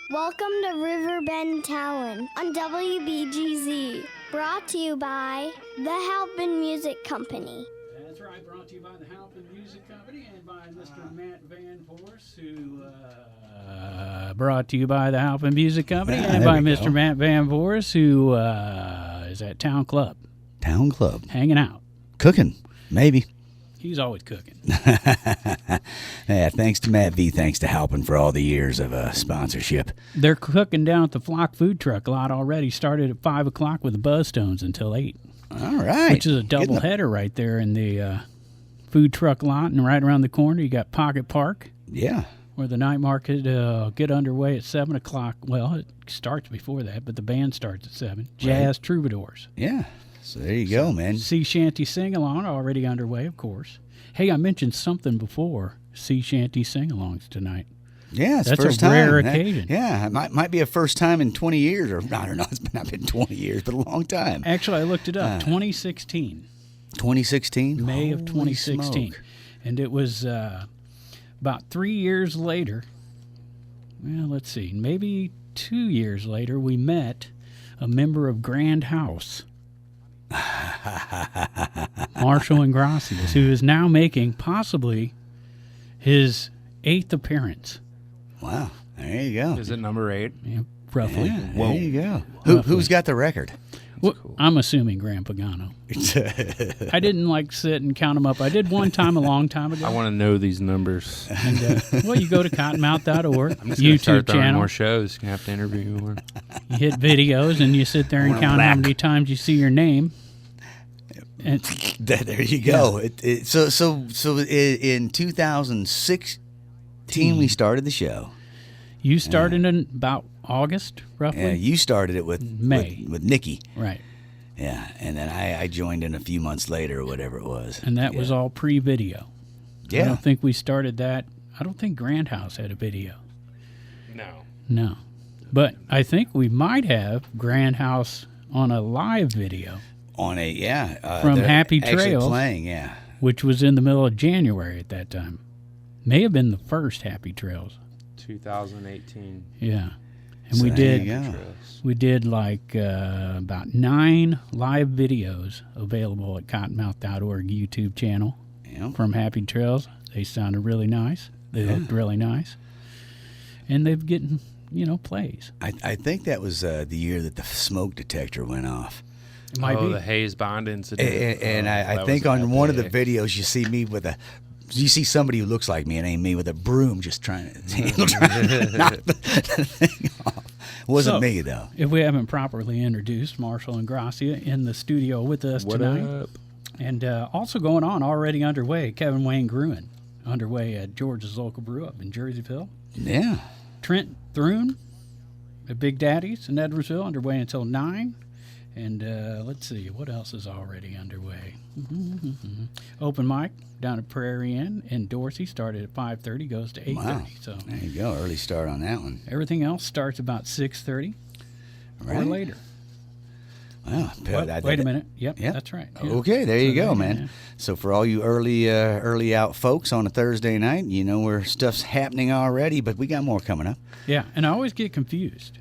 Welcome to Riverbend Talon on WBGZ. Brought to you by the Halpin Music Company. That's right, brought to you by the Halpin Music Company and by Mr. Matt Van Voorhis, who... brought to you by the Halpin Music Company and by Mr. Matt Van Voorhis, who is at Town Club. Town Club. Hanging out. Cooking, maybe. He's always cooking. Yeah, thanks to Matt V. Thanks to Halpin for all the years of sponsorship. They're cooking down at the Flock Food Truck lot already. Started at 5 o'clock with the Buzzstones until 8. All right. Which is a double header right there in the food truck lot. And right around the corner, you got Pocket Park. Yeah. Where the night market get underway at 7 o'clock. Well, it starts before that, but the band starts at 7. Jazz Troubadours. Yeah. So there you go, man. Sea Shanty Sing-Along already underway, of course. Hey, I mentioned something before. Sea Shanty Sing-Alongs tonight. Yeah, it's That's first a rare time. occasion. Yeah, it might be a first time in 20 years, or I don't know, it's not been 20 years, but a long time. Actually, I looked it up. 2016. 2016? May of 2016. Smoke. And it was about 3 years later. Well, let's see. Maybe 2 years later, we met a member of Grand House. Marshall Ingrassia, who is now making possibly his 8th appearance. Wow, there you go. Is it number 8? Yeah, roughly. Yeah, there you go. Who's got the record? Well, cool. I'm assuming Graham Pagano. I didn't sit and count them up. I did one time a long time ago. I want to know these numbers. And, well, you go to cottonmouth.org, I'm just YouTube start channel. More shows. You have to interview more. You hit videos and you sit there and count how many times you see your name. And there you go. Yeah. So in 2016 we started the show. You started in about August, roughly? Yeah, you started it with May. with Nikki. Right. Yeah, and then I joined in a few months later or whatever it was. And that was all pre-video. Yeah. I don't think we started that. I don't think Grand House had a video. No. But I think we might have Grand House on a live video. On a, from Happy Trails. Playing, yeah. Which was in the middle of January at that time. May have been the first Happy Trails. 2018. Yeah. And so we did about 9 live videos available at cottonmouth.org YouTube channel from Happy Trails. They sounded really nice. They looked really nice. And they've getting, plays. I think that was the year that the smoke detector went off. It might be. The Hayes Bond incident. And I think on one of the videos you see me with you see somebody who looks like me, it ain't me, with a broom just trying to knock the thing off. Wasn't me, though. If we haven't properly introduced Marshall Ingrassia in the studio with us tonight. Up? And also going on, already underway, Kevin Wayne Gruen, underway at George's Local Brew up in Jerseyville. Yeah. Trent Thrune at Big Daddy's in Edwardsville, underway until 9. And let's see, what else is already underway? Open mic down at Prairie Inn in Dorsey started at 5:30, goes to 8:30. Wow. So there you go, early start on that one. Everything else starts about 6:30 or later. Wow. Wait a minute. Yep, that's right. Yeah. Okay, there you go, man. Yeah. So for all you early out folks on a Thursday night, where stuff's happening already, but we got more coming up. Yeah, and I always get confused.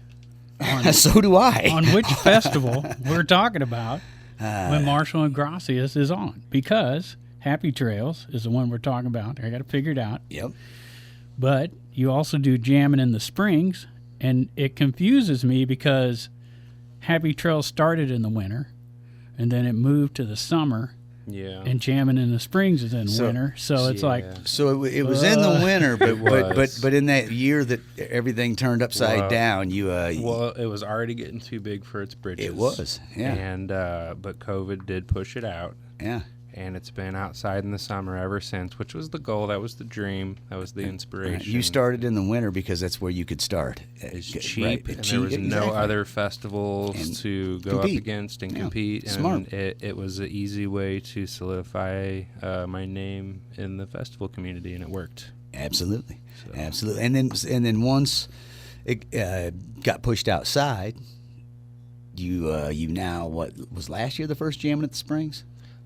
So do I. On which festival we're talking about when Marshall Ingrassia is on. Because Happy Trails is the one we're talking about. I got to figure it out. Yep. But you also do Jamming in the Springs, and it confuses me because Happy Trails started in the winter, and then it moved to the summer. Yeah. And Jamming in the Springs is in winter, so it's like. So it was in the winter, but in that year that everything turned upside down, well, it was already getting too big for its britches. It was, yeah. And but COVID did push it out. Yeah. And it's been outside in the summer ever since, which was the goal. That was the dream. That was the inspiration. You started in the winter because that's where you could start. It's cheap, and there was no other festivals to go up against and compete. Smart. And it was an easy way to solidify my name in the festival community, and it worked. Absolutely, absolutely. And then once it got pushed outside, you now, what was last year the first Jamming at the Springs?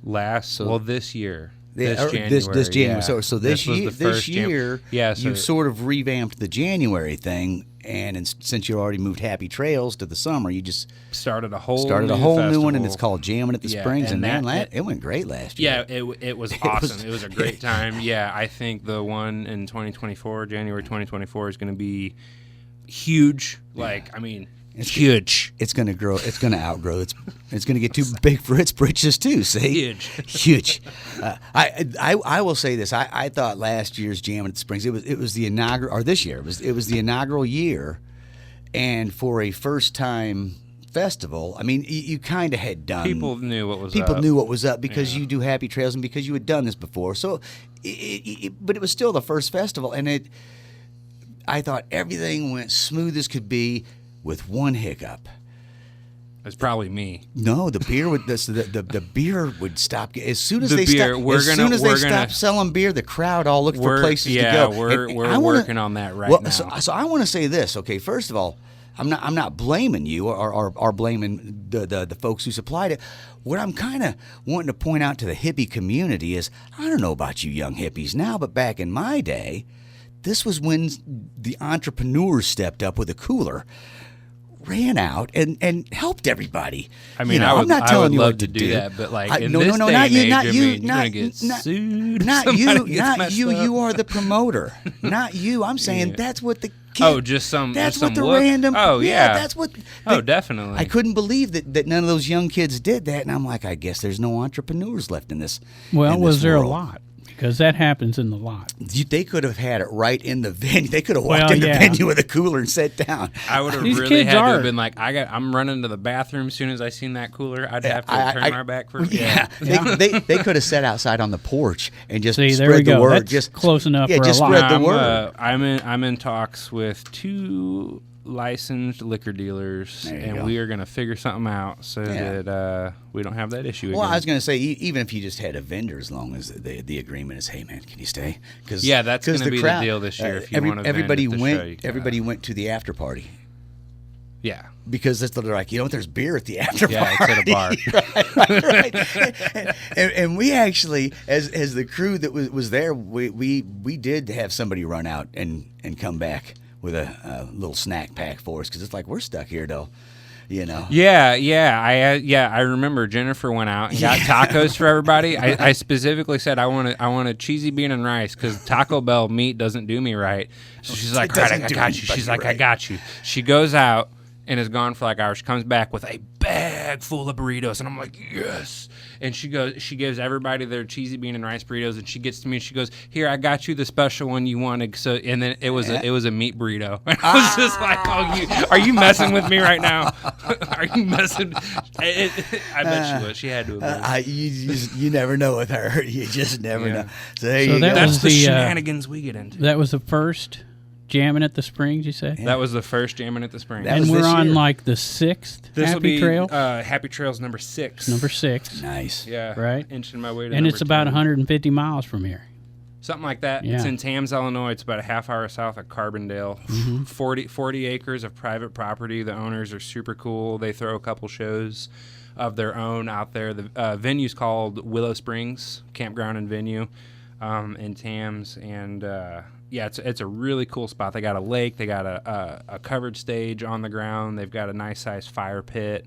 This year. This January. This January. Yeah. So This was the this first year, Yeah, so- you sort of revamped the January thing, and since you already moved Happy Trails to the summer, you just started a whole new one, and it's festival. called Jammin' at the Yeah, Springs, and and man, it went great last year. Yeah, it was awesome. It was a great time. Yeah, I think the one in 2024, January 2024, is going to be huge. Like, I mean, it's huge. It's going to grow. It's going to outgrow. It's going to get too big for its britches too. See, huge. I will say this. I thought last year's Jammin' at the Springs. It was the inaugural, or this year it was the inaugural year, and for a first time festival, I mean, you kind of had done. People knew what was People up. knew what was up because you do Happy Trails and because you had done this before. So, but it was still the first festival, and I thought everything went smooth as could be, with one hiccup. It's probably me. No, the beer would the beer would stop as soon as The they beer, stopped. we're As gonna- soon as they we're gonna- stopped selling beer, the crowd all looked for places to go. We're And working on that right now. So I want to say this. Okay, first of all, I'm not blaming you or blaming the folks who supplied it. What I'm kind of wanting to point out to the hippie community is, I don't know about you young hippies now, but back in my day, this was when the entrepreneurs stepped up with a cooler, ran out and helped everybody. I mean, You know, I'm not I telling would you love what to do that, but like in no, this no, day not and you, age, not I you, mean, you're not gonna get sued. Not Somebody you, gets not messed you. up. You are the promoter, not you. I'm saying that's what the kid. Oh, just some. That's just what some the look? random. Oh yeah. that's what. Oh, definitely. I couldn't believe that none of those young kids did that, and I'm like, I guess there's no entrepreneurs left in this. Well, in was this there world. a lot? Because that happens in the lot. They could have had it right in the venue. They could have walked Well, in the yeah. venue with a cooler and sat down. I would have These really kids had to are- have been like, I'm running to the bathroom as soon as I seen that cooler. I'd have to turn my back for. Yeah, They could have sat outside on the porch and just See, there spread we the go. word. That's Just close enough Yeah, for just a lot. spread the word. I'm in talks with 2 licensed liquor dealers, There you and go. we are going to figure something out so Yeah. that we don't have that issue Well, again. I was going to say, even if you just had a vendor, as long as the agreement is, hey man, can you stay? Cause, Yeah, that's 'cause gonna be the crowd- deal this year. If you want to everybody vend at the went. show, you Everybody went to the after party yeah, because they're like, there's beer at the after yeah, party. it's at a bar. right. And we actually, as the crew that was there, we did have somebody run out and come back with a little snack pack for us because it's like we're stuck here though, Yeah, I remember Jennifer went out and got tacos for everybody. I specifically said I want a cheesy bean and rice because Taco Bell meat doesn't do me right. So she's like, It right, doesn't I do got you. anybody She's like, I right. got you. She goes out and is gone for like hours. She comes back with a bag full of burritos, and I'm like, yes. And she gives everybody their cheesy bean and rice burritos, and she gets to me and she goes, here, I got you the special one you wanted. So, and then it was a meat burrito. And I was just like, oh, are you messing with me right now? Are you messing? I bet she was. She had to have been. you never know with her. You just never Yeah. know. So there So you that go. was That's the the, shenanigans we get into. That was the first Jamming at the Springs, you say? That was the first Jamming at the Springs. That And was we're this on year. like the 6th This will Happy be Trail. Happy Trails number 6. Number 6. Nice. Yeah. Right. Inching my way to And number it's about 10. 150 miles from here. Something like that. Yeah. It's in Tamms, Illinois. It's about a half hour south of Carbondale. Mm-hmm. 40 acres of private property. The owners are super cool. They throw a couple shows of their own out there. The venue's called Willow Springs Campground and Venue in Tamms. And yeah, it's a really cool spot. They got a lake. They got a covered stage on the ground. They've got a nice sized fire pit.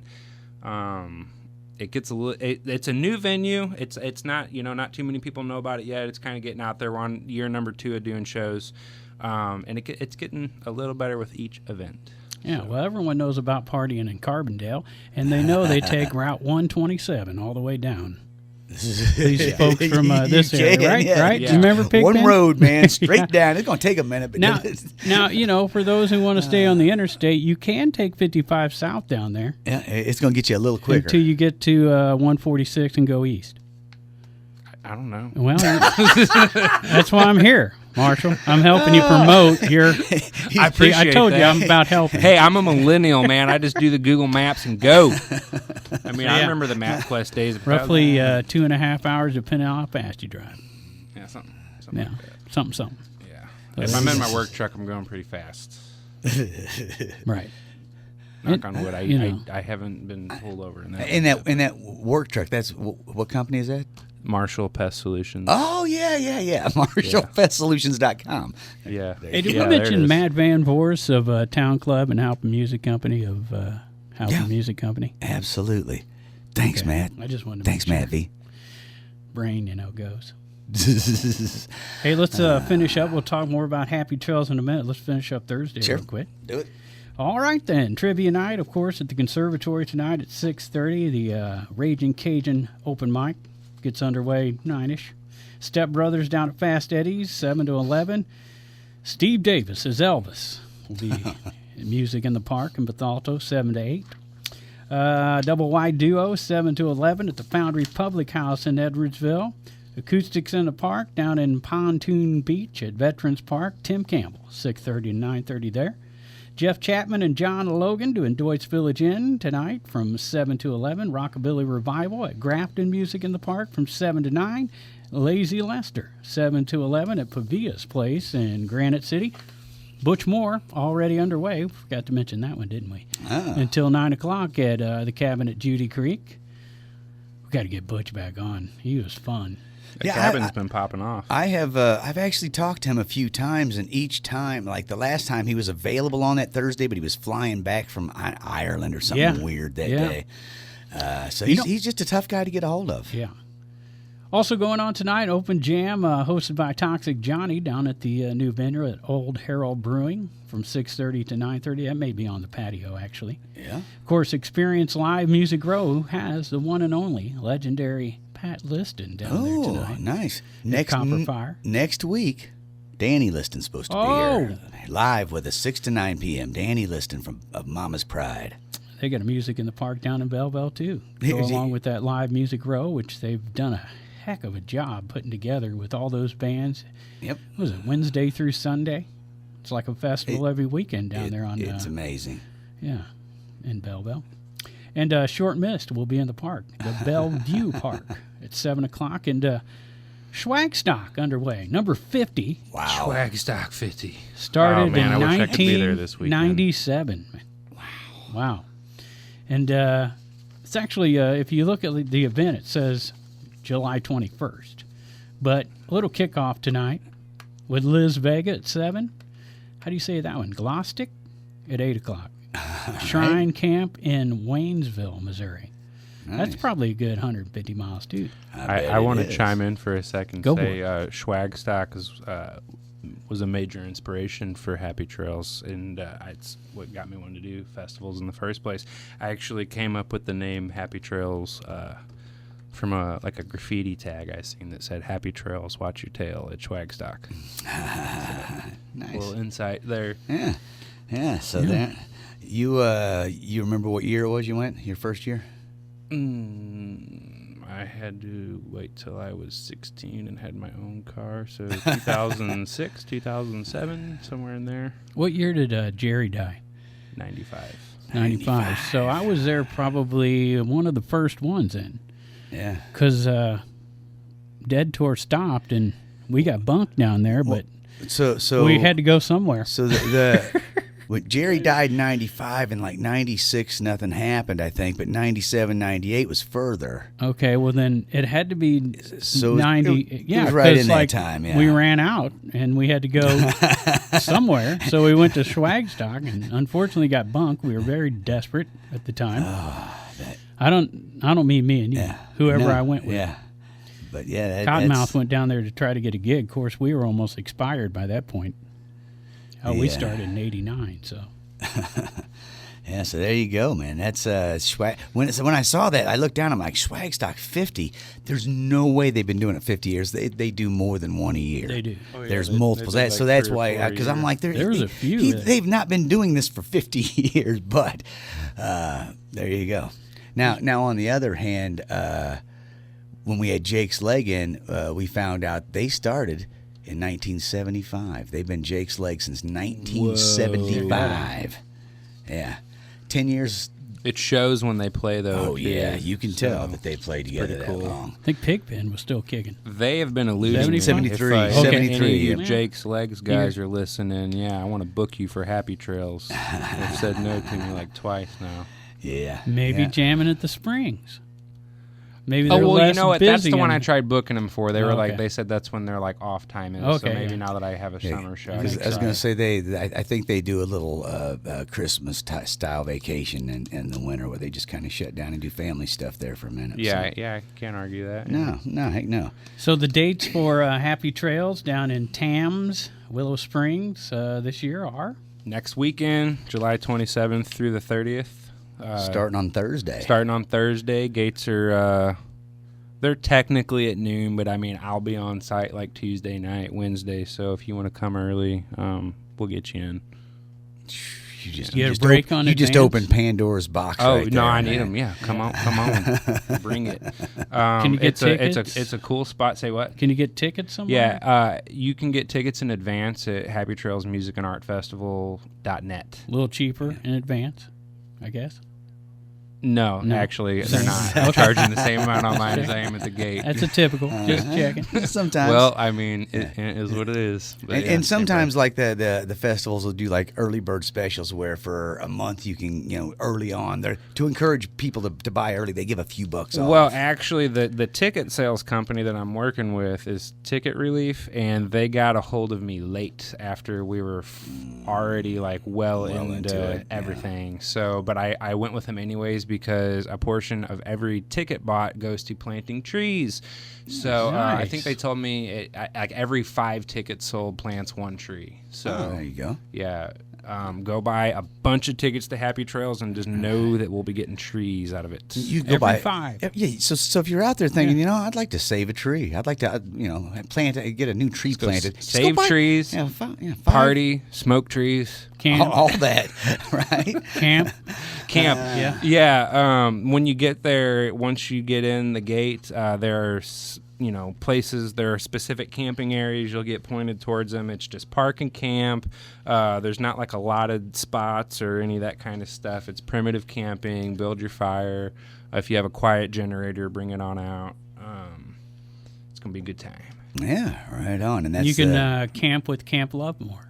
It gets it's a new venue. It's not not too many people know about it yet. It's kind of getting out there. We're on year number 2 of doing shows, and it's getting a little better with each event. Yeah, well, everyone knows about partying in Carbondale, and they know they take Route 127 all the way down. These folks from this You area, can, right? yeah. Right? Yeah. You remember Pigpen? One road, man, straight Yeah. down. It's going to take a minute. But Now, for those who want to stay on the interstate, you can take 55 south down there yeah, it's going to get you a little quicker. until you get to 146 and go east. I don't know. Well, that's why I'm here, Marshall. I'm helping you promote your. I appreciate I told you that. I'm about helping. Hey, I'm a millennial, man. I just do the Google Maps and go. I mean, I Yeah. remember the MapQuest days. Of Roughly 2.5 hours, depending on how fast you drive. yeah, something Yeah, like that. something. Yeah. If I'm in my work truck, I'm going pretty fast. Right. Knock on wood. you know. I haven't been pulled over in that. In that work truck, that's what company is that? Marshall Pest Solutions. Oh, yeah. MarshallPestSolutions.com. Yeah. Hey, did Yeah, we there it mention is. Matt Van Voorhis of Town Club and Halpin Music Company of Halpin Music Company? Absolutely. Thanks, Okay. Matt. I just wanted to Thanks, make sure. Matt V. Brain, goes. Hey, let's finish up. We'll talk more about Happy Trails in a minute. Let's finish up Thursday Sure. real quick. Do it. All right, then. Trivia night, of course, at the Conservatory tonight at 6:30. The Raging Cajun open mic gets underway 9-ish. Step Brothers down at Fast Eddie's, 7 to 11. Steve Davis as Elvis will be music in the park in Bethalto, 7 to 8. Double Wide Duo, 7 to 11 at the Foundry Public House in Edwardsville. Acoustics in the Park down in Pontoon Beach at Veterans Park. Tim Campbell, 6:30 to 9:30 there. Jeff Chapman and John Logan doing Deutsch Village Inn tonight from 7 to 11. Rockabilly Revival at Grafton Music in the Park from 7 to 9. Lazy Lester, 7 to 11 at Pavia's Place in Granite City. Butch Moore, already underway. Forgot to mention that one, didn't we? Until 9 o'clock at the cabin at Judy Creek. We got to get Butch back on. He was fun. The cabin's been popping off. I've actually talked to him a few times, and each time, like the last time, he was available on that Thursday, but he was flying back from Ireland or something weird that day. So he's just a tough guy to get a hold of. Yeah. Also going on tonight, Open Jam, hosted by Toxic Johnny down at the new venue at Old Herald Brewing from 6:30 to 9:30. That may be on the patio, actually. Yeah. Of course, Experience Live Music Row, who has the one and only legendary Pat Liston down there tonight. Nice. Copper Fire. Next week, Danny Liston's supposed to be here. Live with us, 6 to 9 p.m. Danny Liston of Mama's Pride. They got a music in the park down in Belleville, too. Go along with that Live Music Row, which they've done a heck of a job putting together with all those bands. Yep. What was it, Wednesday through Sunday? It's like a festival every weekend down there on. It's amazing. Yeah, in Belleville. And Short Mist will be in the park, the Bellevue Park at 7 o'clock. And Swagstock underway, number 50. Wow. Swagstock 50. Started man, in I wish I could be there this weekend. 1997. Wow. And it's actually, if you look at the event, it says July 21st. But a little kickoff tonight with Liz Vega at 7. How do you say that one? Glostic at 8 o'clock. Shrine Camp in Waynesville, Missouri. Nice. That's probably a good 150 miles, too. I want to chime in for a second. Go say Swagstock was a major inspiration for Happy Trails, and it's what got me wanting to do festivals in the first place. I actually came up with the name Happy Trails from a graffiti tag I seen that said "Happy Trails, watch your tail" at Swagstock. Nice. A little insight there. Yeah. So that you remember what year it was you went? Your first year? I had to wait till I was 16 and had my own car, so 2006, 2007, somewhere in there. What year did Jerry die? 95. 95. So I was there probably one of the first ones in. Yeah. Because Dead Tour stopped and we got bunked down there, but So we had to go somewhere. So the when Jerry died in 95 and like 96 nothing happened, I think, but 97, 98 was further. Okay, well then it had to be So 90. it was right in that like time, yeah. We ran out and we had to go somewhere, so we went to Swagstock and unfortunately got bunked. We were very desperate at the time. I don't mean me and you. Yeah. Whoever No, I went with. Yeah. But yeah, Cottonmouth went down there to try to get a gig. Of course, we were almost expired by that point. We Yeah. started in 89, so. Yeah, so there you go, man. That's swag. When I saw that, I looked down. I'm like, Swagstock 50. There's no way they've been doing it 50 years. They do more than one a year. They do. Oh, yeah, There's they multiples. do So like that's 3 or why, 4 a because I'm year. like, There's a few. They've not been doing this for 50 years, but there you go. Now on the other hand, when we had Jake's Leg in, we found out they started in 1975. They've been Jake's Leg since 1975. Yeah. 10 years. It shows when they play, though. Oh, yeah. too. You can tell that they played together that pretty cool. long. I think Pigpen was still kicking. They have been alluding 73. If, 73, any of you yeah. Jake's Legs guys are listening, I want to book you for Happy Trails. They've said no to me like twice now. Yeah. Maybe yeah. jamming at the Springs. Maybe Oh they're well, less you know what? busy That's the one and- I tried booking them for. They were Okay. like, they said that's when their like off time is. Okay, So maybe yeah. now that I have a summer show, I Because can I was try going it. to say I think they do a little Christmas style vacation in the winter where they just kind of shut down and do family stuff there for a minute. Yeah, so. yeah, I can't argue that. No, heck no. So the dates for Happy Trails down in Tamms, Willow Springs this year are? Next weekend, July 27th through the 30th. Starting on Thursday. Starting on Thursday. Gates are they're technically at noon, but I mean I'll be on site like Tuesday night, Wednesday. So if you want to come early, we'll get you in. You just, You you get a just break op- on you just advance? opened Pandora's box. Oh right no, there, I need man. them. Yeah, come on, bring it. Can you get tickets? It's a cool spot. Say what? Can you get tickets somewhere? Yeah, you can get tickets in advance at Happy Trails Music and Art Festival.net. A little cheaper in advance, I guess. No, No. actually, they're not. I'm charging the same amount online as I am at the gate. That's a typical. Just checking. Sometimes. Well, I mean, it is what it is. But And, yeah, and same sometimes, like the festivals will do like early bird specials, where for a month you can early on there to encourage people to buy early. They give a few bucks off. Well, actually, the ticket sales company that I'm working with is Ticket Relief, and they got a hold of me late after we were already like well into into it, yeah. everything. So, but I went with them anyways because a portion of every ticket bought goes to planting trees. So I Nice. think they told me like every 5 tickets sold plants 1 tree. So there you go. yeah. Go buy a bunch of tickets to Happy Trails and just know that we'll be getting trees out of it. You go Every buy 5. Yeah. So if you're out there thinking, I'd like to save a tree. I'd like to, get a new tree planted. Just go Save buy- trees, Yeah, five- party, smoke trees. Camp. all that, right? Camp. Camp. Yeah. Yeah. When you get there, once you get in the gate, there are places. There are specific camping areas. You'll get pointed towards them. It's just park and camp. There's not like allotted spots or any of that kind of stuff. It's primitive camping. Build your fire. If you have a quiet generator, bring it on out. It's gonna be a good time. Yeah, right on. And that's You can camp with Camp Lovemore.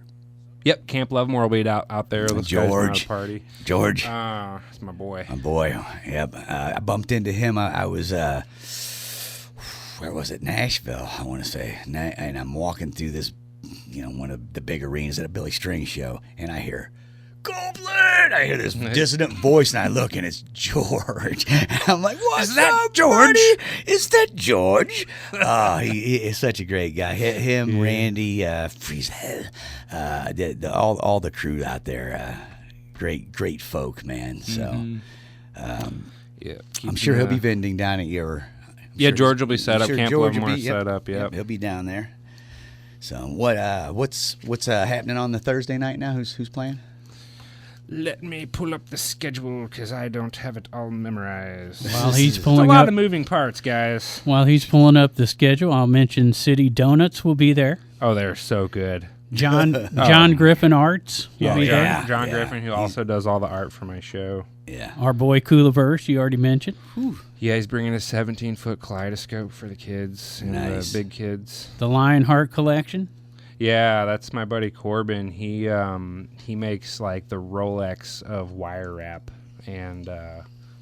Yep, Camp Lovemore will be out there. Those guys know how to George. party. George, It's my boy. my boy. Yep, I bumped into him. I was. Where was it? Nashville, I want to say. And I'm walking through this, one of the big arenas at a Billy String show, and I hear, Goldblum! I hear this dissonant voice, and I look, and it's George. I'm like, what's up, George? Buddy? Is that George? Oh, he is such a great guy. Him, Randy, Friesel, all the crew out there, great folk, man. So Yeah, I'm sure he'll be vending down at your... Yeah, George will be set up. Camp George will Lovemore be set up. Yep. He'll be down there. So what's happening on the Thursday night now? Who's playing? Let me pull up the schedule because I don't have it all memorized. While he's It's a pulling lot up, of moving parts, guys. while he's pulling up the schedule, I'll mention City Donuts will be there. Oh, they're so good. John Griffin Arts will be there. John Yeah. Griffin, who also does all the art for my show. Yeah. Our boy Coolaverse, you already mentioned. Yeah, he's bringing a 17-foot kaleidoscope for the kids and Nice. the big kids. The Lionheart Collection. Yeah, that's my buddy Corbin. He makes like the Rolex of wire wrap, and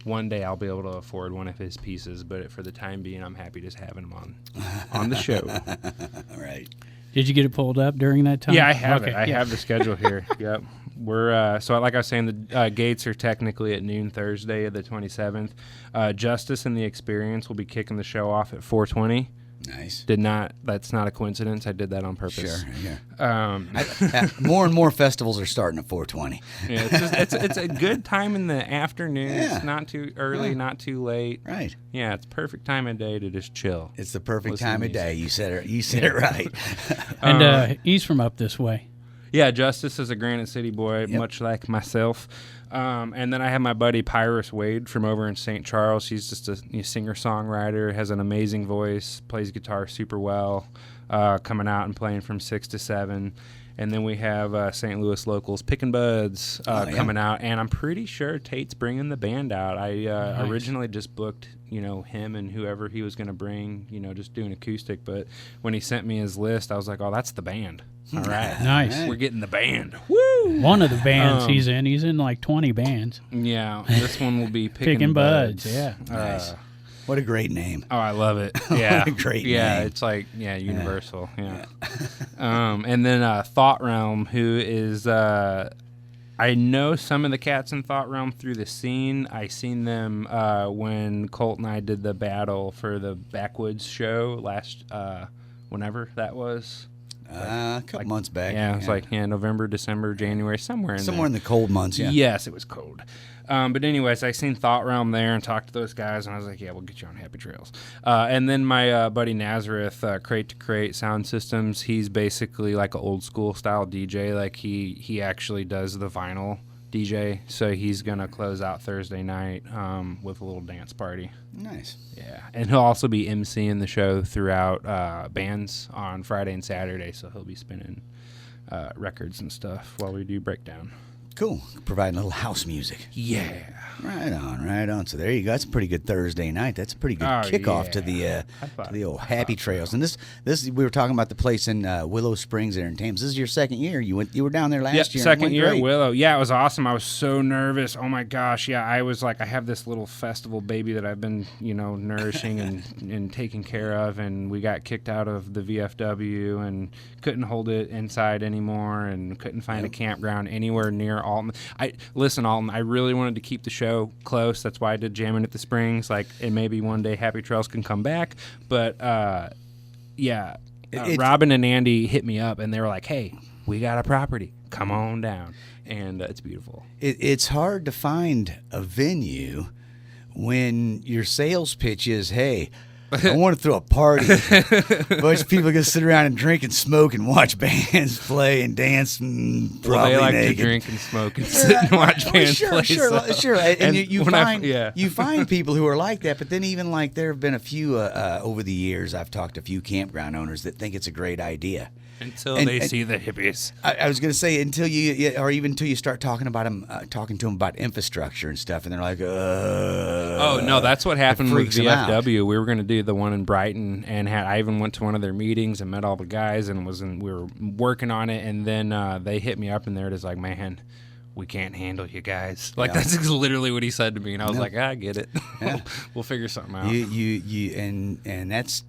one day I'll be able to afford one of his pieces. But for the time being, I'm happy just having him on the show. All right. Did you get it pulled up during that time? Yeah, I have Okay, it. I yeah. have the schedule here. Yep. We're so like I was saying, the gates are technically at noon Thursday, the 27th. Justice and the Experience will be kicking the show off at 4:20. Nice. That's not a coincidence. I did that on purpose. Sure. Yeah. More and more festivals are starting at 4:20. Yeah, it's a good time in the afternoon. Yeah. It's not too early, not too late. Right. Yeah, it's perfect time of day to just chill. It's the perfect Listen time to of day. You said it right. And he's from up this way. Yeah, Justice is a Granite City boy, much like myself. And then I have my buddy Pyrus Wade from over in St. Charles. He's just a singer-songwriter, has an amazing voice, plays guitar super well, coming out and playing from 6 to 7. And then we have St. Louis locals Pickin' Buds coming out. And I'm pretty sure Tate's bringing the band out. I originally just booked, him and whoever he was going to bring, just doing acoustic. But when he sent me his list, I was like, oh, that's the band. All right. Nice. We're getting the band. Woo! One of the bands he's in like 20 bands. Yeah, this one will be Pickin' Pickin' Buds, Buds. yeah. Nice. What a great name. Oh, I love it. Yeah. What a great yeah, name. it's like, universal. Yeah. And then Thought Realm, who is, I know some of the cats in Thought Realm through the scene. I seen them when Colt and I did the battle for the Backwoods show last, whenever that was. A couple months back. Yeah, it was like November, December, January, somewhere in the cold months, yeah. Yes, it was cold. But anyways, I seen Thought Realm there and talked to those guys, and I was like, yeah, we'll get you on Happy Trails. And then my buddy Nazareth, Crate to Crate Sound Systems, he's basically like an old school style DJ. Like he actually does the vinyl DJ, so he's going to close out Thursday night with a little dance party. Nice. Yeah, and he'll also be emceeing the show throughout bands on Friday and Saturday, so he'll be spinning records and stuff while we do breakdown. Cool. Providing a little house music. Yeah. Right on. So there you go. That's a pretty good Thursday night. That's a pretty good kickoff to the old Happy Trails. And this we were talking about the place in Willow Springs there in Tamms. This is your second year. You were down there last year. Second year at Willow. Yeah, it was awesome. I was so nervous. Oh my gosh. Yeah, I was like, I have this little festival baby that I've been, nourishing and taking care of, and we got kicked out of the VFW and couldn't hold it inside anymore and couldn't find a campground anywhere near Alton. Alton, I really wanted to keep the show close. That's why I did Jamming at the Springs. And maybe one day Happy Trails can come back. But Robin and Andy hit me up and they were like, "Hey, we got a property. Come on down." And it's beautiful. It's hard to find a venue when your sales pitch is, "Hey, I want to throw a party. A bunch of people are going to sit around and drink and smoke and watch bands play and dance and probably they like naked." to drink and smoke and sit and watch bands play. Sure. And you find you find people who are like that, but then even like there have been a few over the years, I've talked to a few campground owners that think it's a great idea. Until they see the hippies. I was going to say until you start talking to them about infrastructure and stuff, and they're like, "Oh no, that's what happened with VFW. We were going to do the one in Brighton, and I even went to one of their meetings and met all the guys, and we were working on it, and then they hit me up, and they're just like, "Man, we can't handle you guys." That's literally what he said to me, and I was like, "I get it. Yeah. We'll figure something out." And that's.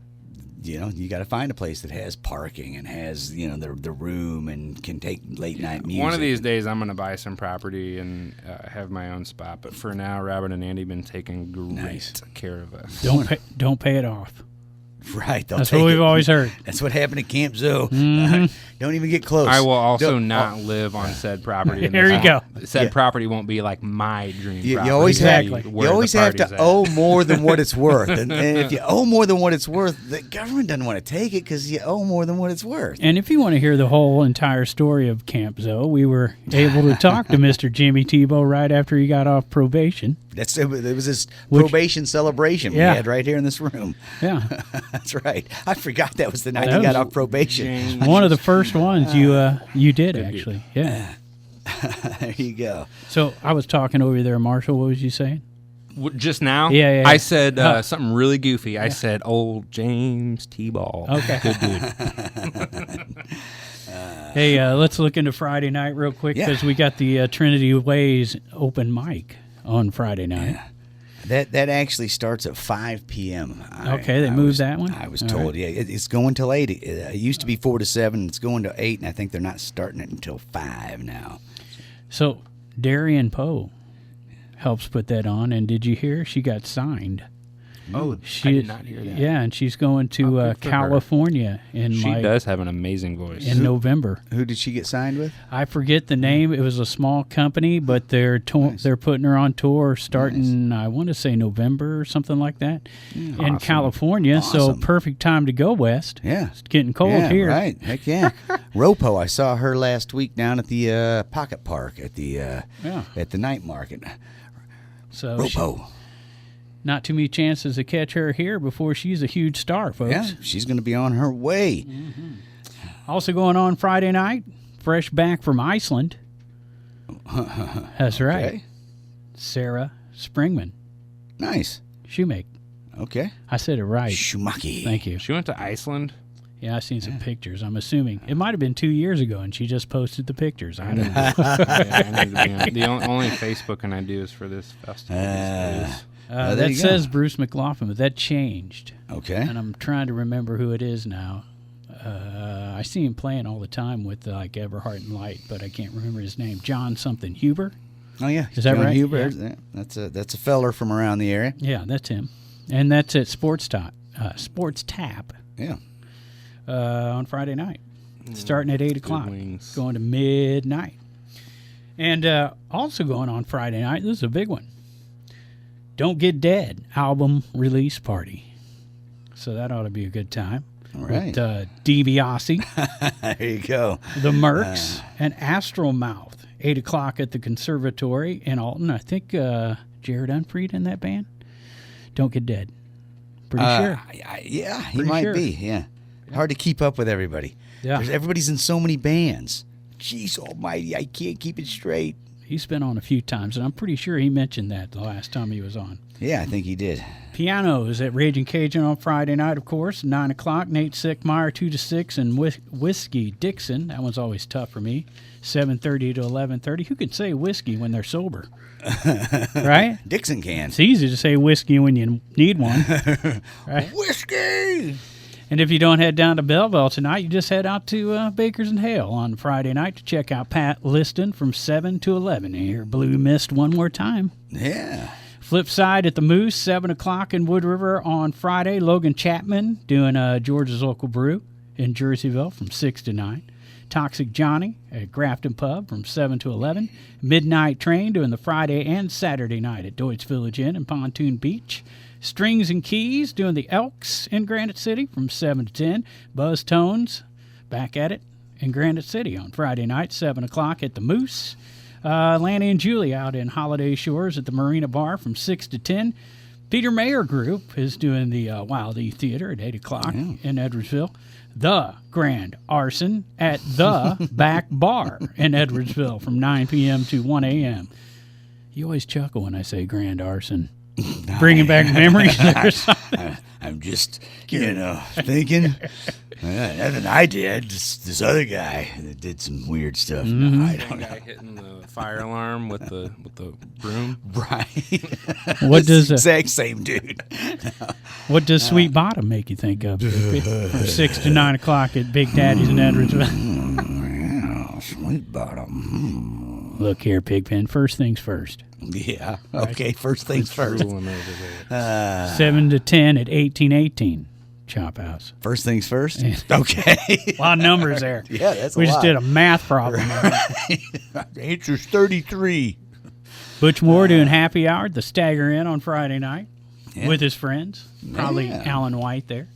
You got to find a place that has parking and has, the room and can take late night music. One of these days, I'm going to buy some property and have my own spot. But for now, Robin and Andy have been taking great care of us. Don't pay it off. Right. That's what we've always heard. That's what happened at Camp Zoo. Mm-hmm. Don't even get close. I will also not live on said property. There you go. Said property won't be like my dream property. You always have to owe more than what it's worth. And if you owe more than what it's worth, the government doesn't want to take it because you owe more than what it's worth. And if you want to hear the whole entire story of Camp Zoo, we were able to talk to Mr. Jimmy Tebow right after he got off probation. It was his probation celebration we had right here in this room. Yeah. That's right. I forgot that was the night he got off probation. One of the first ones you did, actually. Yeah. There you go. So I was talking over there, Marshall. What was you saying? Just now? Yeah. I said something really goofy. I said, "Old James T-Ball." Okay. Good dude. Hey, let's look into Friday night real quick because we got the Trinity Ways open mic on Friday night. Yeah. That actually starts at 5 p.m. Okay, they moved that one? I was told, it's going till 8. It used to be 4 to 7. It's going to 8, and I think they're not starting it until 5 now. So Darian Poe helps put that on, and did you hear she got signed? Oh, I did not hear that. Yeah, and she's going to California. She does have an amazing voice. In November. Who did she get signed with? I forget the name. It was a small company, but they're putting her on tour starting, I want to say November or something like that, in California. Awesome. So perfect time to go west. Yeah. It's getting cold here. Right. Heck yeah. Ropo, I saw her last week down at the Pocket Park at the night market. So Ropo. Not too many chances to catch her here before she's a huge star, folks. Yeah, she's going to be on her way. Mm-hmm. Also going on Friday night, fresh back from Iceland. That's right. Okay. Sarah Springman. Nice. Shoemake. Okay. I said it right. Shumaki. Thank you. She went to Iceland? Yeah, I've seen some pictures. I'm assuming. It might have been 2 years ago, and she just posted the pictures. I don't know. I need to be on. The only Facebooking I do is for this festival. There That you go. says Bruce McLaughlin, but that changed. Okay. And I'm trying to remember who it is now. I see him playing all the time with like Everhart and Light, but I can't remember his name. John something Huber. Oh yeah, Is that John right? Huber. Yeah. That's a feller from around the area. Yeah, that's him. And that's at Sports Tap. Yeah. On Friday night, starting at 8 o'clock, wings. going to midnight. And also going on Friday night, this is a big one. Don't Get Dead album release party. So that ought to be a good time. All right. With DiBiase, There you go. the Mercs, and Astromouth. 8 o'clock at the Conservatory in Alton. I think Jared Unfried in that band. Don't Get Dead. Pretty sure. Yeah, he Pretty might sure. be. Yeah. Hard to keep up with everybody. Yeah. Everybody's in so many bands. Jeez almighty, I can't keep it straight. He's been on a few times, and I'm pretty sure he mentioned that the last time he was on. Yeah, I think he did. Pianos at Raging Cajun on Friday night, of course. 9 o'clock, Nate Sickmeyer, 2 to 6, and Whiskey Dixon. That one's always tough for me. 7:30 to 11:30. Who can say whiskey when they're sober? Right? Dixon can. It's easy to say whiskey when you need one. Right? Whiskey! And if you don't head down to Belleville tonight, you just head out to Bakers and Hale on Friday night to check out Pat Liston from 7 to 11. And hear Blue Mist one more time. Yeah. Flip side at the Moose, 7 o'clock in Wood River on Friday. Logan Chapman doing George's Local Brew in Jerseyville from 6 to 9. Toxic Johnny at Grafton Pub from 7 to 11. Midnight Train doing the Friday and Saturday night at Deutsch Village Inn and Pontoon Beach. Strings and Keys doing the Elks in Granite City from 7 to 10. Buzz Tones back at it in Granite City on Friday night, 7 o'clock at the Moose. Lanny and Julie out in Holiday Shores at the Marina Bar from 6 to 10. Peter Mayer Group is doing the Wild E Theater at 8 o'clock in Edwardsville. The Grand Arson at the Back Bar in Edwardsville from 9 p.m. to 1 a.m. You always chuckle when I say Grand Arson. Bringing back memories or something. I'm just, thinking. Nothing I did. Just this other guy that did some weird stuff. No, I don't One know. guy hitting the fire alarm with the broom. Right. What does exact same dude. what does Sweet Bottom make you think of? From 6 to 9 o'clock at Big Daddy's in Edwardsville. Yeah, sweet bottom. Look here, Pigpen. First things first. Yeah. Okay. First things first. Drooling over there. 7 to 10 at 1818 Chop House. First things first. Okay. A lot of numbers there. Yeah, that's We a just lot. did a math problem. The answer's 33. Butch Moore doing happy hour at the Stagger Inn on Friday night Yeah. with his friends. Probably Yeah. Alan White there.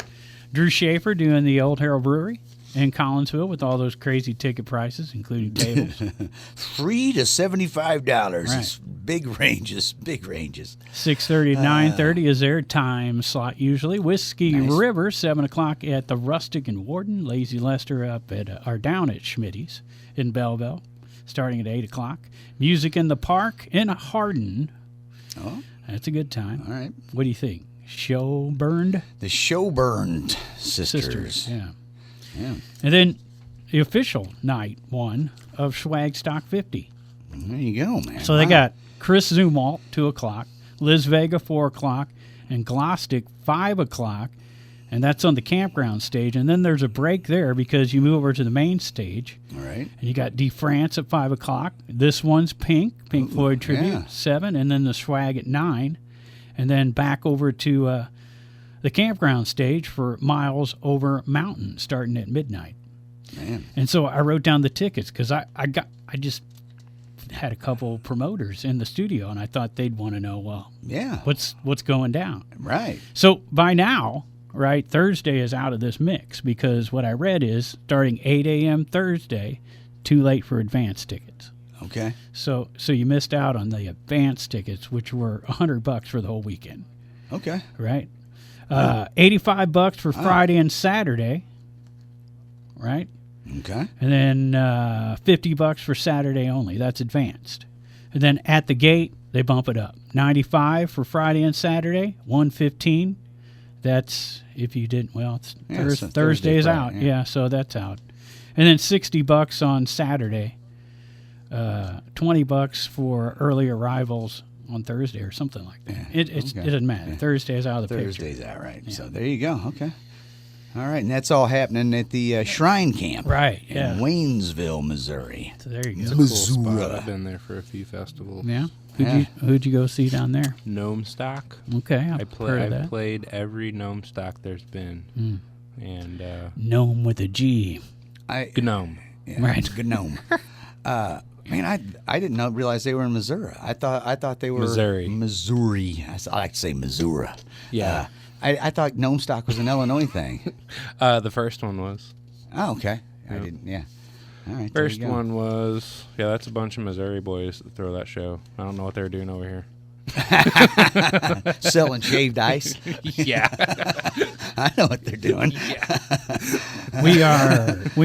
Drew Schaefer doing the Old Harrow Brewery in Collinsville with all those crazy ticket prices, including tables. $3 to $75. Right. It's big ranges. Big ranges. 6:30 to 9:30 is their time slot usually. Whiskey Nice. River, 7 o'clock at the Rustic and Warden. Lazy Lester up at or down at Schmitty's in Belleville, starting at 8 o'clock. Music in the Park in Hardin. Oh, That's a good time. all right. What do you think? Show burned? The Showburned Sisters. Yeah. Yeah. And then the official night one of Swag Stock 50. There you go, man. So they Wow. got Chris Zumwalt, 2 o'clock, Liz Vega, 4 o'clock, and Glostick, 5 o'clock. And that's on the campground stage. And then there's a break there because you move over to the main stage. All right. And you got D. France at 5 o'clock. This one's Pink Floyd tribute, yeah. 7. And then the Swag at 9. And then back over to the campground stage for Miles Over Mountain starting at midnight. Man. And so I wrote down the tickets because I just had a couple promoters in the studio and I thought they'd want to know, well, Yeah. what's going down. Right. So by now, right, Thursday is out of this mix because what I read is starting 8 a.m. Thursday, too late for advance tickets. Okay. So you missed out on the advance tickets, which were $100 for the whole weekend, Okay. right? $85 for Friday and Saturday, right? Okay. And then $50 for Saturday only. That's advanced. And then at the gate, they bump it up. $95 for Friday and Saturday. $115. That's if you didn't. Well, it's Yeah, so Thursday is Friday, out. yeah. Yeah, so that's out. And then $60 on Saturday. $20 for early arrivals on Thursday or something like that. Yeah, It doesn't matter. Yeah. Thursday's out of the Thursday's picture. out, right? Yeah. So there you go. Okay. All right, and that's all happening at the Shrine Camp, Right, yeah. in Waynesville, Missouri. So there you It's go. a cool spot. Missouri. I've been there for a few festivals. Yeah. Yeah. Who'd you go see down there? Gnome Stock. Okay, I've heard of I've that. played every Gnome Stock there's been. Mm. And Gnome with a G. Gnome. Yeah, Right. Gnome. Man, I didn't realize they were in Missouri. I thought they were Missouri. Missouri. I like to say Missouri. Yeah. I thought Gnome Stock was an Illinois thing. The first one was. Oh, okay. I Yep. didn't. Yeah. All right. there First you go. one was, that's a bunch of Missouri boys that throw that show. I don't know what they were doing over here. Selling shaved ice. Yeah. I know what they're doing. We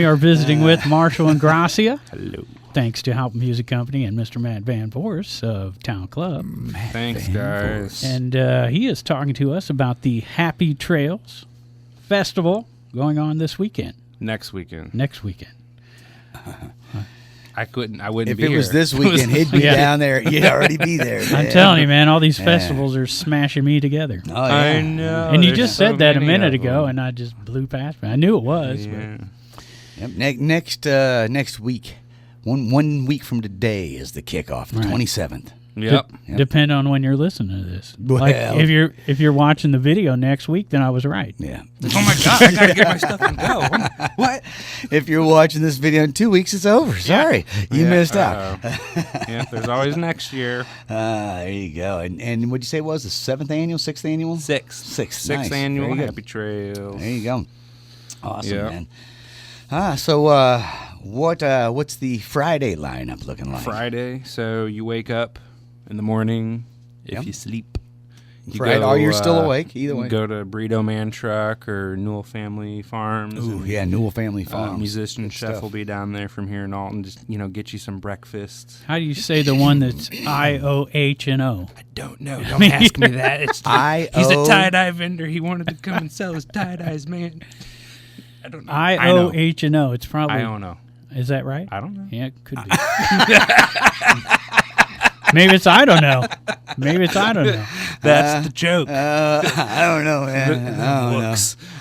are visiting with Marshall Ingrassia. Hello. Thanks to Halpin Music Company and Mr. Matt Van Voorhis of Town Club. Thanks, guys. And he is talking to us about the Happy Trails Festival going on this weekend, Next weekend. next weekend. I wouldn't If be it was here. this weekend, he'd be Yeah. down there. You'd already be there. I'm man. telling you, man, all these festivals are smashing me together. Oh, yeah. I know. And you there's just so said that a many minute of ago, them. and I just blew past me. I knew it was. Yeah. Yep. Next week, one week from today is the kickoff, the Right. 27th. Yep. But depend on when you're listening to this. Well- Like if you're watching the video next week, then I was right. Yeah. Oh my God! I gotta get my stuff and go. What? If you're watching this video in 2 weeks, it's over. Sorry, you missed out. Yeah, there's always next year. There you go. And what'd you say it was the 7th annual, 6th annual? Sixth Nice. annual Very good. Happy Trails. There you go. Awesome, Yeah. man. So what's the Friday lineup looking like? Friday, so you wake up in the morning. If Yep. you sleep, you Friday. Oh, you're still awake. Either way. Go to Burrito Man Truck or Newell Family Farms. Ooh, and, yeah, Newell Family Farms. musician Good chef stuff. will be down there from here in Alton. Just get you some breakfast. How do you say the one that's IOHNO? I don't know. Don't ask me that. It's he's a tie dye vendor. He wanted to come and sell his tie dyes, man. I don't know. IOHNO. It's probably. I don't know. Is that right? I don't know. Yeah, it could be. Maybe it's I don't know. Maybe it's I don't know. That's the joke. I don't know, man. I don't know.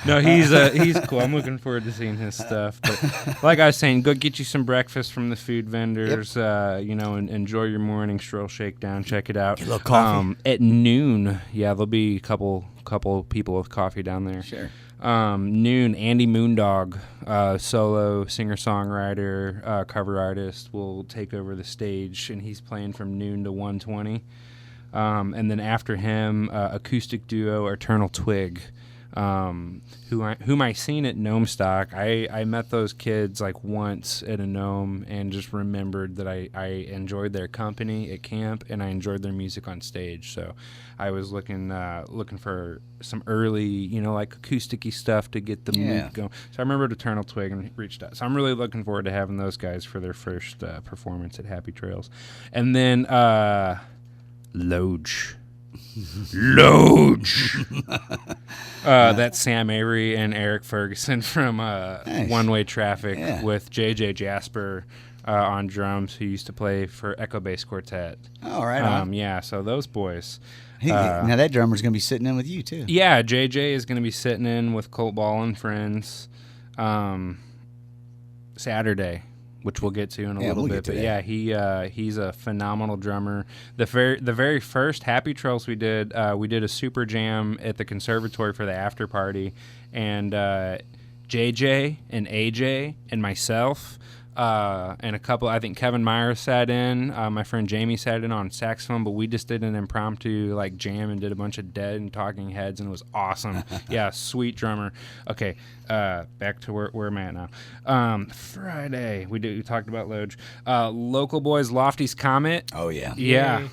No, he's cool. I'm looking forward to seeing his stuff. But like I was saying, go get you some breakfast from the food vendors. And enjoy your morning stroll shakedown. Check it out. Get a little coffee. At noon, there'll be a couple people with coffee down there. Sure. Noon, Andy Moondog, solo singer-songwriter, cover artist, will take over the stage, and he's playing from noon to 1:20. And then after him, acoustic duo Eternal Twig, whom I seen at Gnome Stock. I met those kids like once at a Gnome and just remembered that I enjoyed their company at camp and I enjoyed their music on stage. So I was looking for some early, like acoustic-y stuff to get the mood going. So I remembered Eternal Twig and reached out. So I'm really looking forward to having those guys for their first performance at Happy Trails. And then Loge. That's Sam Avery and Eric Ferguson from Nice. One Way Traffic Yeah. with JJ Jasper on drums, who used to play for Echo Bass Quartet. All right. on. So those boys. Now that drummer's gonna be sitting in with you too. Yeah, JJ is going to be sitting in with Colt Ball and friends Saturday, which we'll get to in a little we'll bit. get to But that. he's a phenomenal drummer. The very first Happy Trails we did a super jam at the conservatory for the after party, and JJ and AJ and myself. And a couple, I think Kevin Myers sat in, my friend Jamie sat in on saxophone, but we just did an impromptu jam and did a bunch of Dead and Talking Heads, and it was awesome. Yeah, sweet drummer. Okay, back to where I'm at now. Friday, we talked about Loge. Local boys, Lofty's Comet. Oh yeah.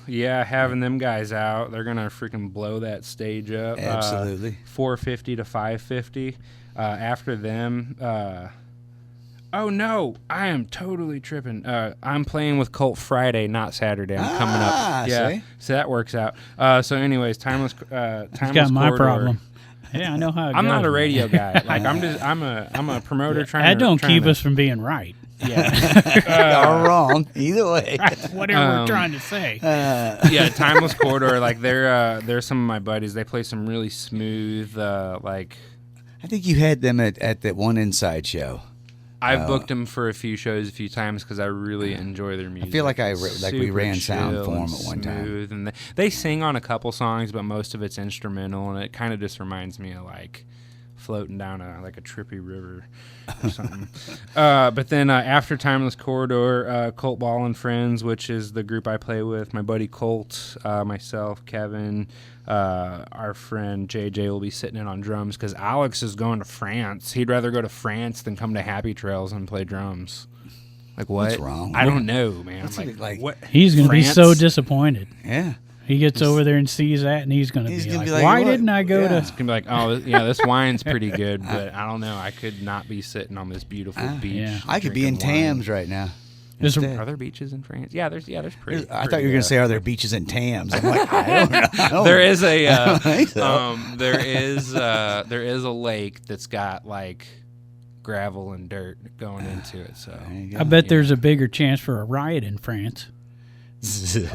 Yeah, having them guys out, they're gonna freaking blow that stage up. Absolutely. 450 to 550. After them. Oh no, I am totally tripping. I'm playing with Colt Friday, not Saturday. I'm coming up. Yeah, see? so that works out. So, anyways, timeless. He's got my Corridor. problem. Yeah, I know how it I'm goes. not a radio guy. I'm a promoter trying. That don't trying keep to, us from being right. Yeah. Or wrong. Either way. Whatever we're trying to say. Yeah, Timeless Corridor. Like they're some of my buddies. They play some really smooth like. I think you had them at that one Inside show. I've booked them for a few shows a few times because I really enjoy their music. I feel like we ran Super sound chill for them and at one time. smooth, and they sing on a couple songs, but most of it's instrumental, and it kind of just reminds me of like floating down a trippy river or something. But then after Timeless Corridor, Colt Ball and Friends, which is the group I play with, my buddy Colt, myself, Kevin, our friend JJ will be sitting in on drums because Alex is going to France. He'd rather go to France than come to Happy Trails and play drums. Like what? What's wrong? I don't know, man. What's it like? What? He's going to be France? so disappointed. Yeah. He gets over there and sees that, and he's going to be like, like, why what? didn't I go Yeah. to... It's gonna be like, oh yeah, this wine's pretty good, but I don't know. I could not be sitting on this beautiful beach. yeah. I could be in drinking wine. Tamms right now. There's Instead. Are there beaches in France? Yeah, there's pretty. I thought you were going to say, are there beaches in Tamms? I'm like, I don't know. There is a I don't think so. there is a lake that's got like gravel and dirt going into it. So I bet there's a bigger chance for a riot in France.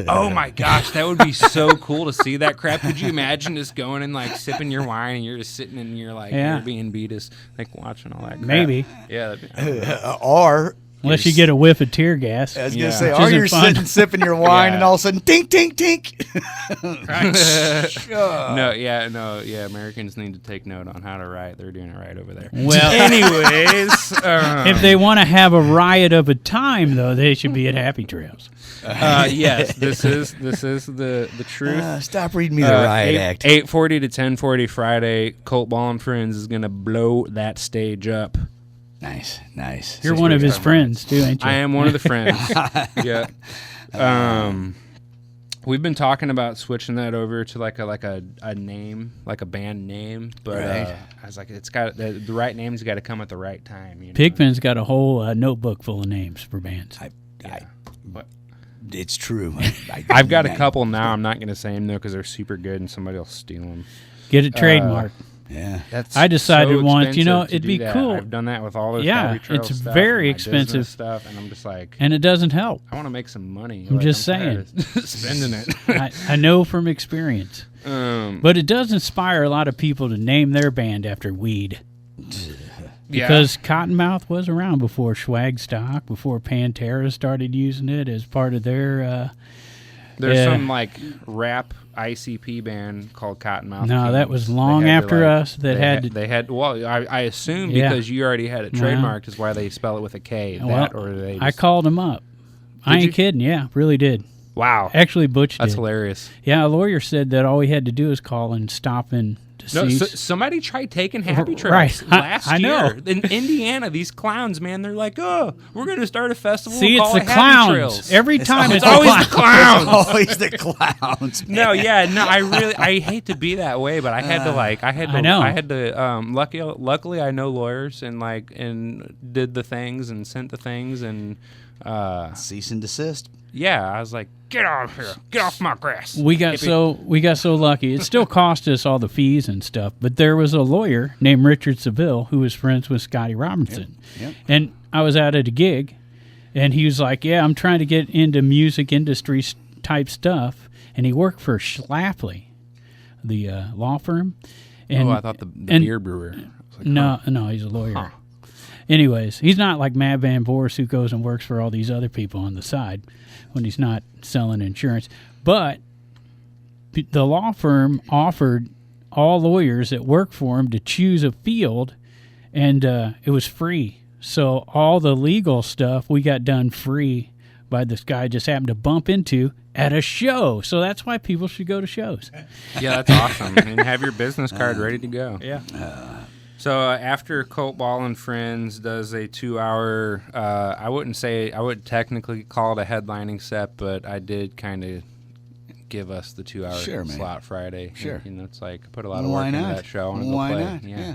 oh my gosh, that would be so cool to see that crap. Could you imagine just going and like sipping your wine and you're just sitting in your like Airbnb just like watching all that crap? Maybe. Yeah. That'd be, Or... Unless you get a whiff of tear gas. I was Yeah. going to say, Which or isn't you're fun. sitting sipping your wine Yeah. and all of a sudden, tink, tink, tink. No. Americans need to take note on how to riot. They're doing it right over there. Well, Anyways, if they want to have a riot of a time, though, they should be at Happy Trails. yes, this is the truth. Stop reading me the riot act. 8:40 to 10:40 Friday. Colt Ball and Friends is gonna blow that stage up. Nice. You're one of his friends, too, ain't you? I am one of the friends. Yeah. We've been talking about switching that over to like a name, like a band name, but Right. I was like, it's got the right name's got to come at the right time. You know? Pigpen's got a whole notebook full of names for bands. But It's true. I've got a couple now. I'm not going to say them though because they're super good and somebody will steal them. Get it trademarked. Yeah. That's I decided so once, you know, expensive to it'd be do that. cool. I've done that with all those Yeah, Happy Trail it's stuff very and my business expensive. stuff, and I'm just like, And it doesn't help. I want to make some money. I'm Like, just tired of spending it. I know from experience. But But it does inspire a lot of people to name their band after weed. Because Cottonmouth was around before Swagstock, before Pantera started using it as part of their... there's some like rap ICP band called Cottonmouth. No, Kings. that was They long had to, after like- us that they had to- They had. Well, I assume Yeah. because you already had it Well, trademarked is why they spell it with a K. well, That or they. I Just, called him up. I Did ain't you? kidding. Yeah, really did. wow, Actually, Butch that's did. hilarious. Yeah, a lawyer said that all we had to do is call and stop and No, deceased. somebody tried taking Happy Trails Right. last I know. year in Indiana. These clowns, man, they're like, oh, we're going to start a festival. See, and it's call the it Happy clowns. Trails. Every time It's it's always the the clowns. Always the clowns. Man. No, yeah, no, I hate to be that way, but I had to luckily I know lawyers and did the things and sent the things and Cease and desist. yeah, I was like, get off here, get off my grass. We got so lucky. It still cost us all the fees and stuff, but there was a lawyer named Richard Seville who was friends with Scotty Robinson. Yep. And I was out at a gig, and he was like, yeah, I'm trying to get into music industry type stuff. And he worked for Schlafly, the law firm. And, I thought the and- beer brewer. I was like, No, he's a lawyer. Huh. Anyways, he's not like Matt Van Voorhis who goes and works for all these other people on the side when he's not selling insurance. But the law firm offered all lawyers that work for him to choose a field, and it was free. So all the legal stuff we got done free by this guy I just happened to bump into at a show. So that's why people should go to shows. Yeah, that's awesome. And have your business card ready to go. Yeah. So after Colt Ball and Friends does a 2-hour, I wouldn't technically call it a headlining set, but I did kind of give us the 2-hour Sure, man. slot Friday. Sure. You know, it's like I put a lot of Why work into not? that show. I want to go Why play. not? Yeah.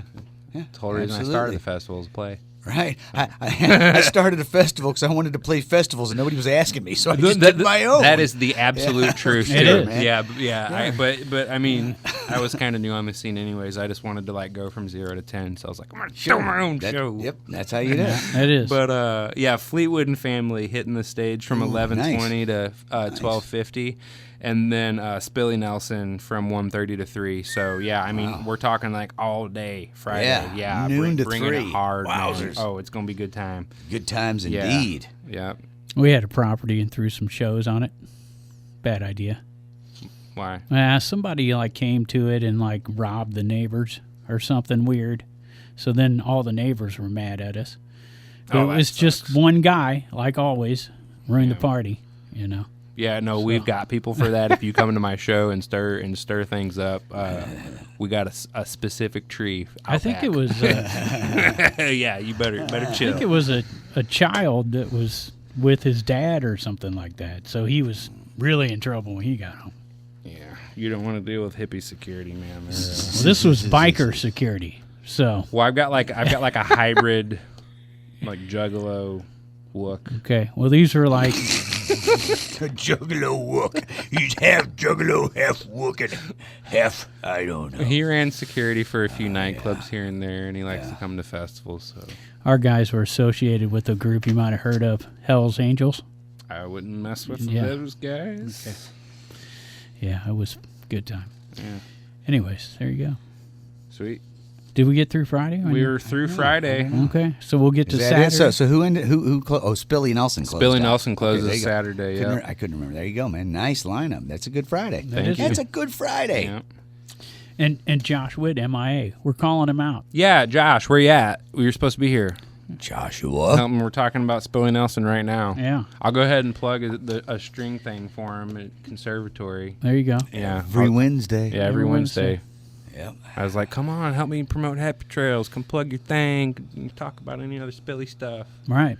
Yeah. The whole reason I Absolutely. started the festival is play. Right. I started a festival because I wanted to play festivals and nobody was asking me, so I just did my own. That is the absolute truth. It too. is. Yeah. But I mean, I was kind of new on the scene anyways. I just wanted to like go from 0 to 10, so I was like, I'm gonna do my own show. Yep, that's how you do it. It is. But Fleetwood and Family hitting the stage from 11:20 to 12:50. And then Spillie Nelson from 1:30 to 3. So, yeah, I mean, we're talking like all day Friday. Yeah, noon to bringing 3. it hard. Wowzers. Man. Oh, it's going to be a good time. Good times indeed. Yeah. We had a property and threw some shows on it. Bad idea. Why? Somebody like came to it and like robbed the neighbors or something weird. So then all the neighbors were mad at us. But it was just one guy, like always, ruined the party, you know. Yeah, no, we've got people for that. If you come to my show and stir things up, we got a specific tree. I think it was. Yeah, you better chill. I think it was a child that was with his dad or something like that. So he was really in trouble when he got home. Yeah, you don't want to deal with hippie security, man. Well, this was biker security. So I've got like a hybrid, like Juggalo look. Okay, well these were like. Juggalo wook. He's half juggalo, half wook, and half, I don't know. He ran security for a few nightclubs here and there, and he likes to come to festivals. So Our guys were associated with a group you might have heard of, Hell's Angels. I wouldn't mess with those guys. Okay. Yeah, it was a good time. Yeah. Anyways, there you go. Sweet. Did we get through Friday? We were through Friday. Okay, so we'll get to Is that Saturday. it? So who ended? Who? Spillie Nelson closed. Spillie out. Nelson closes there you go. Saturday. Yeah. I couldn't remember. There you go, man. Nice lineup. That's a good Friday. Thank That's you. a good Friday. Yeah. And Josh Witt, MIA. We're calling him out. Yeah, Josh, where you at? You're supposed to be here. Joshua. We're talking about Spillie Nelson right now. Yeah. I'll go ahead and plug a string thing for him at Conservatory. There you go. Yeah. Every Wednesday. Yeah, every Wednesday. Yep. I was like, come on, help me promote Happy Trails. Come plug your thing. You can talk about any other Spillie stuff. Right.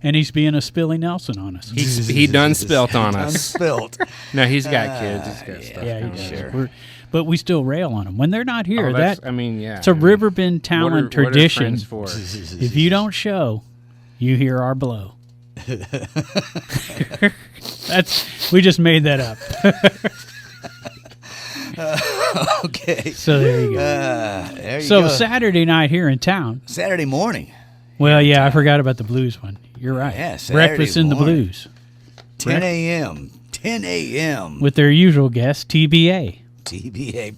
And he's being a Spillie Nelson on us. He done spilt on us. Unspilt. No, he's got kids. He's got stuff Yeah, going he on. does. Sure. But we still rail on them. When they're not here, It's a it's a Riverbend talent tradition. What are friends for? If you don't show, you hear our blow. We just made that up. Okay. So there you go. There you So go. Saturday night here in town. Saturday morning. Well, yeah, I forgot about the blues one. You're right. Yeah, Saturday Breakfast in the morning. Blues 10 a.m. 10 a.m. with their usual guest, TBA. TBA.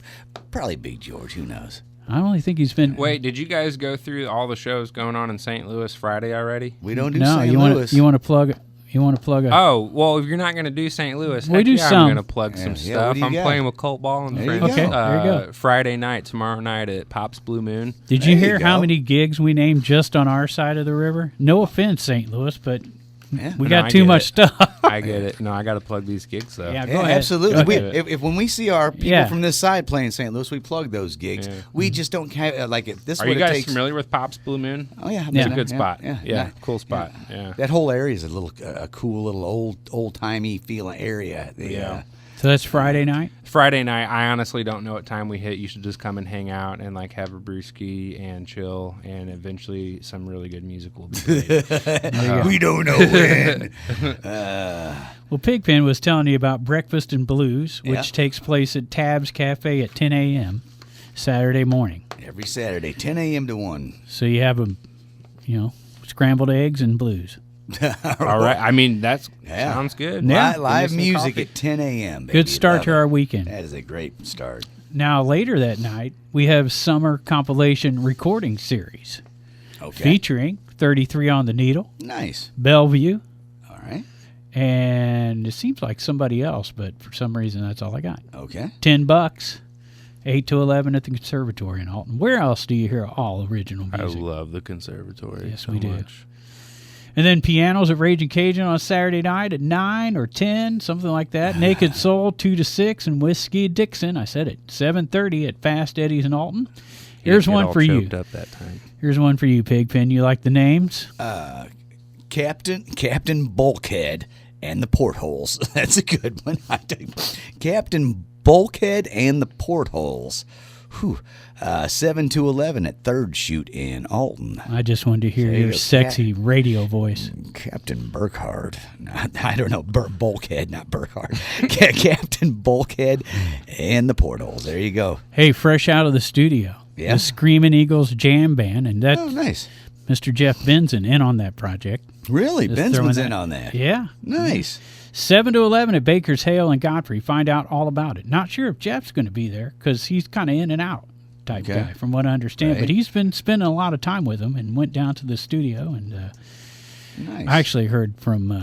Probably Big George. Who knows? I only think he's been. Wait, did you guys go through all the shows going on in St. Louis Friday already? We don't do No, St. you Louis. want to plug. You want to plug a. Oh, well, if you're not going to do St. Louis, We heck do yeah, some. I'm going to plug some what stuff. do you I'm got? playing with Colt Ball and There you friends. go. Okay, there you go. Friday night, tomorrow night at Pop's Blue Moon. Did There you you hear how go. many gigs we named just on our side of the river? No offense, St. Louis, but Yeah. we No, got I too get much it. stuff. I get it. No, I got to plug these gigs, though. Yeah, Yeah, go ahead. absolutely. Go We, ahead. if when we see our people Yeah. from this side playing St. Louis, we plug those gigs. Yeah. We just don't have like it. This is Are what you it guys takes. familiar with Pop's Blue Moon? Oh yeah, I've Yeah. been It's a good there. spot. Yeah, Yeah, cool spot. Yeah. That whole area is a little cool, little old timey feeling area. Yeah. So that's Friday night. Friday night, I honestly don't know what time we hit. You should just come and hang out and like have a brewski and chill, and eventually some really good music will be played. We don't know when. Well, Pigpen was telling you about Breakfast and Blues, which Yeah. takes place at Tab's Cafe at 10 a.m. Saturday morning. Every Saturday, 10 a.m. to 1. So you have scrambled eggs and blues. All right. I mean, that Yeah. sounds good. Yeah. Live Give me some music coffee. at 10 a.m. baby. Good start Love to it. our weekend. That is a great start. Now, later that night, we have summer compilation recording series Okay. featuring 33 on the Needle, Nice. Bellevue, All right. and it seems like somebody else, but for some reason that's all I got. Okay. $10, 8 to 11 at the Conservatory in Alton. Where else do you hear all original I music? love the Conservatory. Yes, so we do. much. And then pianos at Raging Cajun on Saturday night at 9 or 10, something like that. Naked Soul 2 to 6, and Whiskey Dixon, I said it, 7:30 at Fast Eddie's in Alton. Here's Get one all for you. choked up that time. Here's one for you, Pigpen. You like the names? Captain Bulkhead and the Portholes. That's a good one. Captain Bulkhead and the Portholes. Whew. 7 to 11 at Third Shoot in Alton. I just wanted to hear Say your the sexy radio voice. Captain Burkhardt. I don't know. Bulkhead, not Burkhardt. Captain Bulkhead and the Portals. There you go. Hey, fresh out of the studio. Yeah. The Screaming Eagles Jam Band, and that Oh, nice. Mr. Jeff Benson in on that project. Really? Just Bensman's throwing in that- on that. Yeah. Nice. 7 to 11 at Baker's Hale and Godfrey. Find out all about it. Not sure if Jeff's going to be there because he's kind of in and out type Okay. guy from what I understand. Right. But he's been spending a lot of time with them and went down to the studio. And Nice. I actually heard from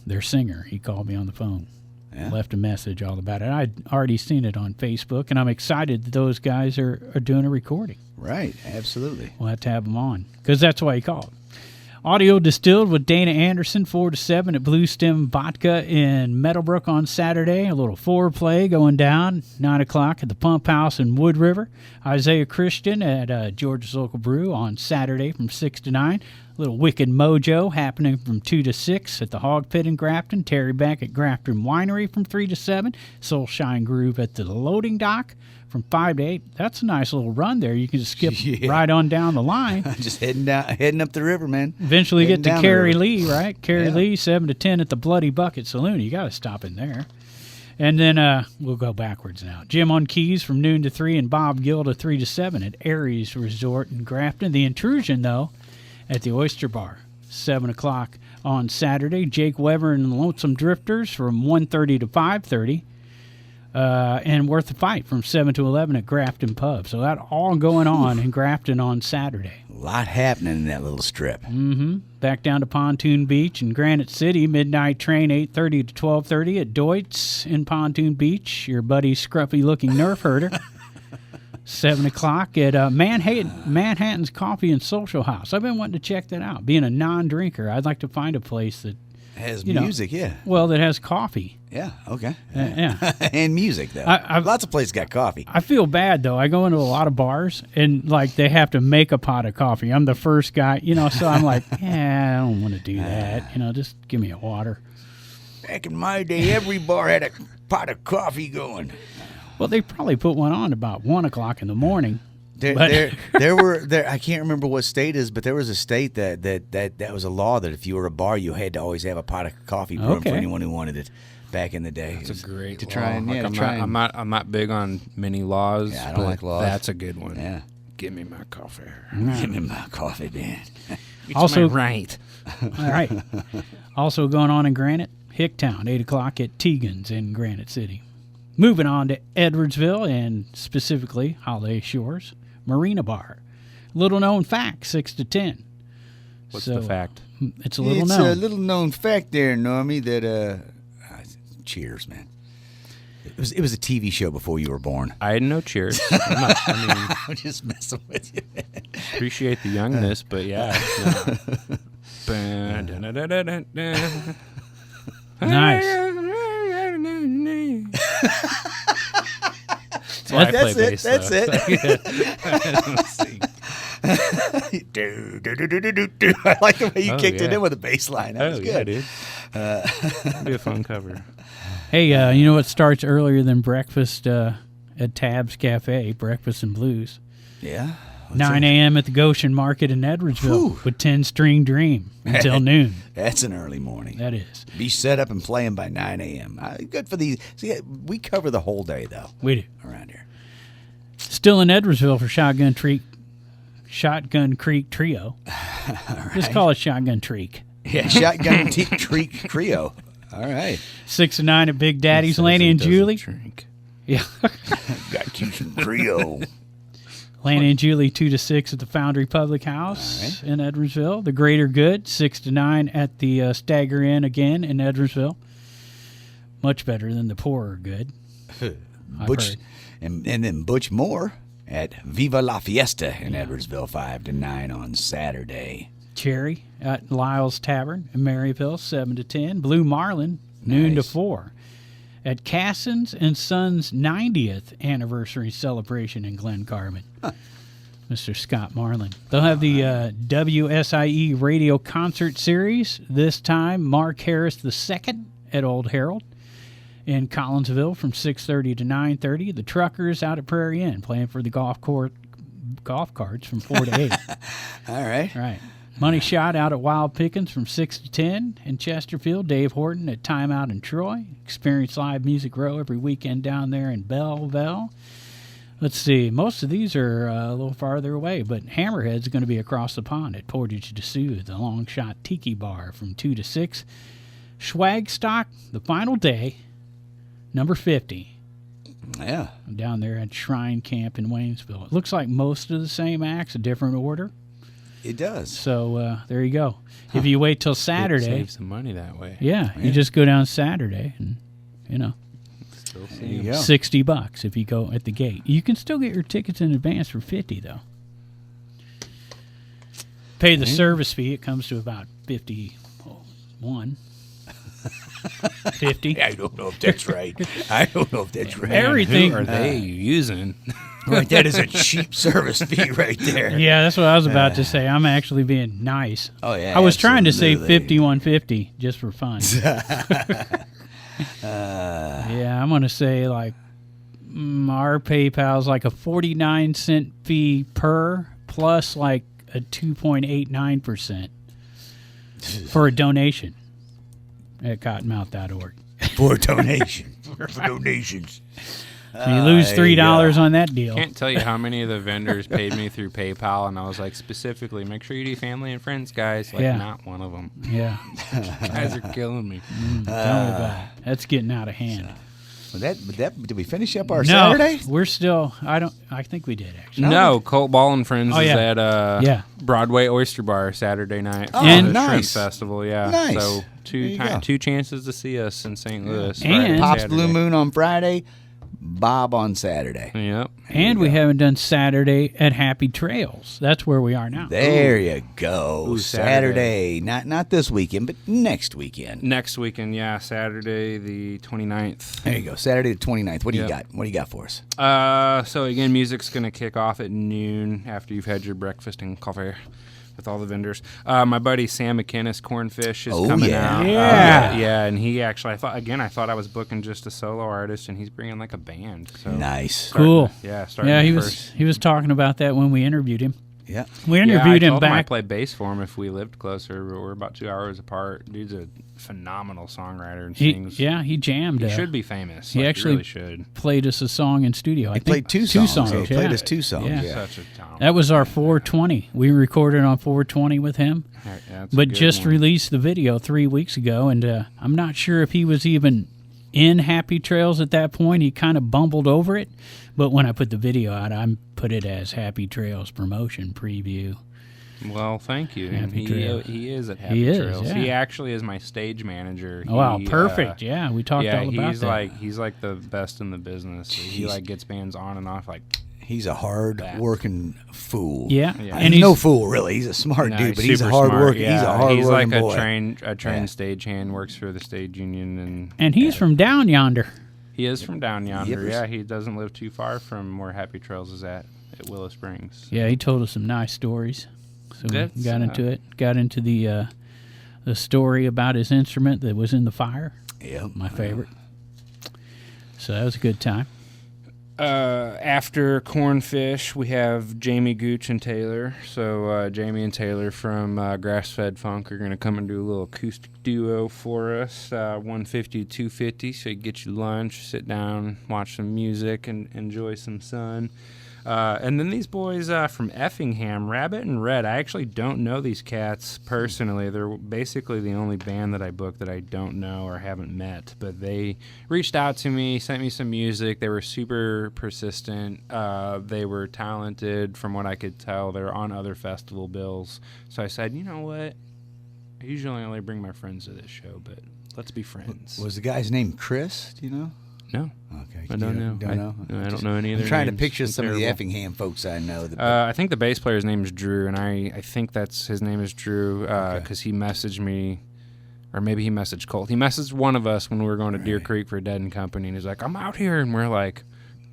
their singer. He called me on the phone. Yeah. Left a message all about it. I'd already seen it on Facebook, and I'm excited that those guys are doing a recording. Right. Absolutely. We'll have to have them on because that's why he called. Audio Distilled with Dana Anderson, 4 to 7 at Blue Stem Vodka in Meadowbrook on Saturday. A little foreplay going down, 9 o'clock at the Pump House in Wood River. Isaiah Christian at George's Local Brew on Saturday from 6 to 9. A little Wicked Mojo happening from 2 to 6 at the Hog Pit in Grafton. Terry Beck at Grafton Winery from 3 to 7. Soul Shine Groove at the Loading Dock from 5 to 8. That's a nice little run there. You can just skip Yeah. right on down the line. Just heading up the river, man. Eventually Heading get to down the Carrie river. Lee, right? Carrie Yeah. Lee, 7 to 10 at the Bloody Bucket Saloon. You got to stop in there. And then we'll go backwards now. Jim on keys from noon to 3 and Bob Gilda 3 to 7 at Aries Resort in Grafton. The Intrusion, though, at the Oyster Bar, 7 o'clock on Saturday. Jake Weber and the Lonesome Drifters from 1:30 to 5:30. And Worth the Fight from 7 to 11 at Grafton Pub. So that all going on in Grafton on Saturday. A lot happening in that little strip. Back down to Pontoon Beach in Granite City. Midnight train 8:30 to 12:30 at Deutz in Pontoon Beach. Your buddy scruffy-looking nerf herder. 7 o'clock at Manhattan's Coffee and Social House. I've been wanting to check that out. Being a non-drinker, I'd like to find a place that, Has you know, music, yeah. well, that has coffee. Yeah, okay. Yeah. And music, though. I've- Lots of places got coffee. I feel bad, though. I go into a lot of bars, and, like, they have to make a pot of coffee. I'm the first guy, so I'm like, I don't want to do that. Just give me a water. Back in my day, every bar had a pot of coffee going. Well, they probably put one on about 1 o'clock in the morning. There were I can't remember what state it is, but there was a state that was a law that if you were a bar, you had to always have a pot of coffee brewing for Okay. anyone who wanted it. Back in the day, That's a great to law. try and Like, I'm not big on many laws. Yeah, I don't but like laws. That's a good one. Yeah, Give me my coffee. give me my coffee, man. It's Also- my right. All right. Also going on in Granite, Hicktown, 8 o'clock at Tegan's in Granite City. Moving on to Edwardsville and specifically Holiday Shores, Marina Bar. Little known fact, 6 to 10. What's So, the fact? It's a little It's known. a little known fact there, Normie, that cheers, man. It was a TV show before you were born. I had no cheers. I'm just messing with you, man. Appreciate the youngness, but yeah. Nice. That's why I play That's it. bass, That's though. it. Do. I like the way you Oh, kicked it yeah. in with a bass line. That was Yeah, good. dude. That'd be a fun cover. Hey, you know what starts earlier than breakfast at Tab's Cafe, Breakfast and Blues? Yeah. 9 a.m. at the Goshen Market in Edwardsville Whew. with 10-string Dream until noon. That's an early morning. That is. Be set up and playing by 9 a.m. Good for these. See, we cover the whole day, though, We do. around here. Still in Edwardsville for Shotgun Creek Trio. Just call it Shotgun Creek. Yeah, Shotgun Creek Trio. All right. 6 to 9 at Big Daddy's, Lanny and Julie. Drink. Yeah. Got you some Trio. Lanny and Julie 2 to 6 at the Foundry Public House in Edwardsville. The Greater Good 6 to 9 at the Stagger Inn again in Edwardsville. Much better than the Poorer Good. I've Butch, heard. and then Butch Moore at Viva La Fiesta in Edwardsville, 5 to 9 on Saturday. Cherry at Lyle's Tavern in Maryville 7 to 10. Blue Marlin noon to Nice. 4 at Casson's and Sons 90th anniversary celebration in Glen Carbon. Mr. Scott Marlin. They'll have the WSIE radio concert series. This time, Mark Harris II at Old Herald. In Collinsville from 6:30 to 9:30. The Truckers out at Prairie Inn playing for the golf carts from 4 to 8. All right. Right. Money Shot out at Wild Pickens from 6 to 10. In Chesterfield, Dave Horton at Time Out in Troy. Experience Live Music Row every weekend down there in Belleville. Let's see. Most of these are a little farther away, but Hammerhead's going to be across the pond at Portage de Sioux, the Long Shot Tiki Bar from 2 to 6. Swagstock, the final day, number 50. Yeah. Down there at Shrine Camp in Waynesville. It looks like most of the same acts, a different order. It does. So there you go. If you wait till Saturday. Save some money that way. Yeah, you just go down Saturday and, Still see There you 'em. go. $60 if you go at the gate. You can still get your tickets in advance for $50 though. Pay the service fee. It comes to about $51. 50. I don't know if that's right. Everything. Who are they using? Right, that is a cheap service fee right there. Yeah, that's what I was about to say. I'm actually being nice. Oh, yeah. I was trying to say absolutely. $51.50 just for fun. Yeah, I'm gonna say like our PayPal's like a 49-cent fee per plus like a 2.89% for a donation at cottonmouth.org. For donation. For donations. So you lose there you $3 go. on that deal. Can't tell you how many of the vendors paid me through PayPal, and I was like, specifically, make sure you do family and friends, guys. Like, Yeah. not one of them. Yeah, Guys are killing me. tell me about it. That's getting out of hand. Did we finish up our No, Saturday? we're still. I think we did actually. No, Colt Ball and Friends Oh, is yeah. at Yeah. Broadway Oyster Bar Saturday night. Oh, for And- the Shrimp nice. Festival, yeah. Nice. So There you go. two chances to see us in St. Louis. And- Friday, Pop's Saturday. Blue Moon on Friday, Bob on Saturday. Yep. And we haven't done Saturday at Happy Trails. That's where we are now. There you go. Ooh, Saturday. Not this weekend, but next weekend. Next weekend, yeah, Saturday the 29th. There you go. Saturday the 29th. What do you Yep. got? What do you got for us? So again, music's gonna kick off at noon after you've had your breakfast and coffee with all the vendors. My buddy Sam McInnes, Cornfish, is Oh, coming yeah. out. Yeah. Yeah, and he actually, I thought I was booking just a solo artist, and he's bringing like a band. So Nice. Cool. starting Yeah, the he first. was talking about that when we interviewed him. Yeah. We Yeah, interviewed I him told him I back. play bass for him if we lived closer. But we're about 2 hours apart. Dude's a phenomenal songwriter and sings. He jammed. He should be famous. he Like, actually really should. played us a song in studio. I He think played two songs. He played us two songs. Yeah. Yeah. Such a talent. That was our 420. We recorded on 420 with him, Yeah, that's a but good just one. released the video 3 weeks ago, and I'm not sure if he was even in Happy Trails at that point. He kind of bumbled over it, but when I put the video out, I put it as Happy Trails promotion preview. Well, thank you. And Happy Trails. he is at Happy He is, Trails. yeah. He actually is my stage manager. Oh, wow, He, perfect. Yeah, we talked yeah, all about he's that. he's like the best in the business. He He's- like gets bands on and off. Like, He's a hard-working fool. yeah. Yeah. And He's no he's fool, really. He's a smart no, dude, but he's a super hard-working. smart. He's a Yeah, hard-working he's like boy. a trained Yeah. stagehand. Works for the stage union, and he's from down yonder. he is from down yonder. Yippers. Yeah, he doesn't live too far from where Happy Trails is at Willow Springs. Yeah, he told us some nice stories. So we That's, got into it. Got into the story about his instrument that was in the fire. Yep. My favorite. So that was a good time. After Cornfish, we have Jamie, Gooch, and Taylor. So Jamie and Taylor from Grassfed Funk are going to come and do a little acoustic duo for us, 150 to 250. So you get your lunch, sit down, watch some music, and enjoy some sun. And then these boys from Effingham, Rabbit and Red. I actually don't know these cats personally. They're basically the only band that I booked that I don't know or haven't met. But they reached out to me, sent me some music. They were super persistent. They were talented from what I could tell. They were on other festival bills. So I said, you know what? I usually only bring my friends to this show, but let's be friends. Was the guy's name Chris? Do you know? No. Okay. I don't know. Don't know? I don't know any of I'm their trying to names. picture I'm some of the terrible. Effingham folks I know. I think the bass player's name is Drew, and I think that's his name is Drew because he messaged me, or maybe he messaged Colt. He messaged one of us when we were going to Deer Creek for Dead and Company, and he's like, "I'm out here," and we're like,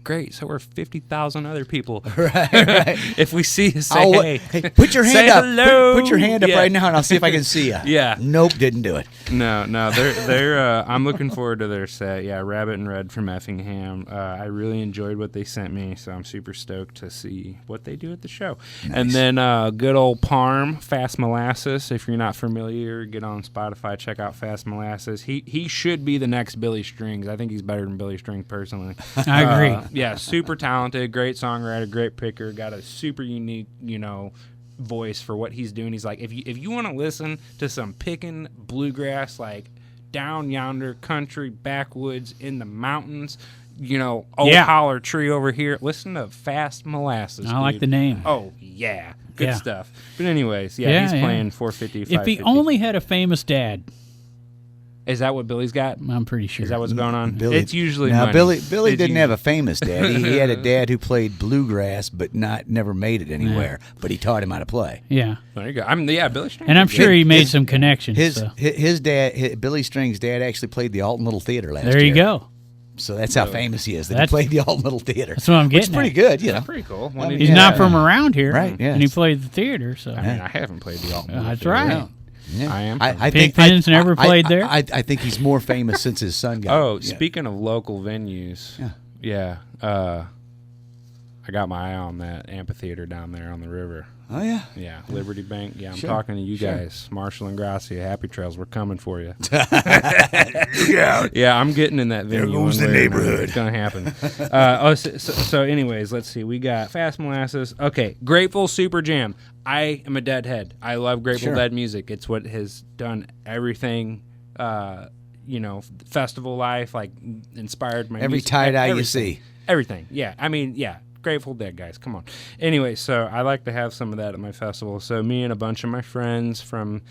great. So we're 50,000 other people. Right. If we see you, say Hey, put your hand Say up. hello. Put your hand up Yeah. right now, and I'll see if I can see you. Yeah. Nope, didn't do it. No, they're. I'm looking forward to their set. Yeah, Rabbit and Red from Effingham. I really enjoyed what they sent me, so I'm super stoked to see what they do at the show. Nice. And then good old Parm, Fast Molasses. If you're not familiar, get on Spotify, check out Fast Molasses. He should be the next Billy Strings. I think he's better than Billy Strings personally. I agree. Yeah, super talented, great songwriter, great picker, got a super unique, voice for what he's doing. He's like, if you want to listen to some picking bluegrass, like down yonder country backwoods in the mountains, old holler tree over here, listen to Fast Molasses. I like the name. Oh yeah, good Yeah. stuff. But anyways, he's playing 450, 550. If he only had a famous dad, Is that what Billy's got? I'm pretty sure. Is that what's going on? Billy- It's usually Now, money. Billy It's didn't usually- have a famous dad. He had a dad who played bluegrass, but never made it anywhere. But he taught him how to play. Yeah. There you go. Billy Strings. And I'm is sure good. he made some connections. His dad, Billy Strings' dad, actually played the Alton Little Theater last year. There you go. So that's how famous he is. That he That's- played the Alton Little Theater. That's what I'm Which is getting pretty at. good, That's pretty cool. When did He's he- not from around here. Right, yes. And he played the theater, so. I mean, I haven't played the Alton. That's Theater. right. Yeah. I am. I Pigpen's never played there? I think he's more famous since his son got. Oh, yeah. speaking of local venues, Yeah. I got my eye on that amphitheater down there on the river. Oh yeah. Yeah, Liberty Bank. Yeah, I'm Sure, talking to you sure. guys, Marshall and Ingrassia, Happy Trails. We're coming for you. Yeah. Yeah, I'm getting in that venue. goes one the way or another. neighborhood. It's gonna happen. So anyways, let's see. We got Fast Molasses. Okay, Grateful Super Jam. I am a Deadhead. I love Grateful Sure. Dead music. It's what has done everything. Festival life, like inspired my Every music. tie dye you Everything. see. Everything. Yeah. I mean, yeah. Grateful Dead, guys. Come on. Anyway, so I like to have some of that at my festival. So me and a bunch of my friends from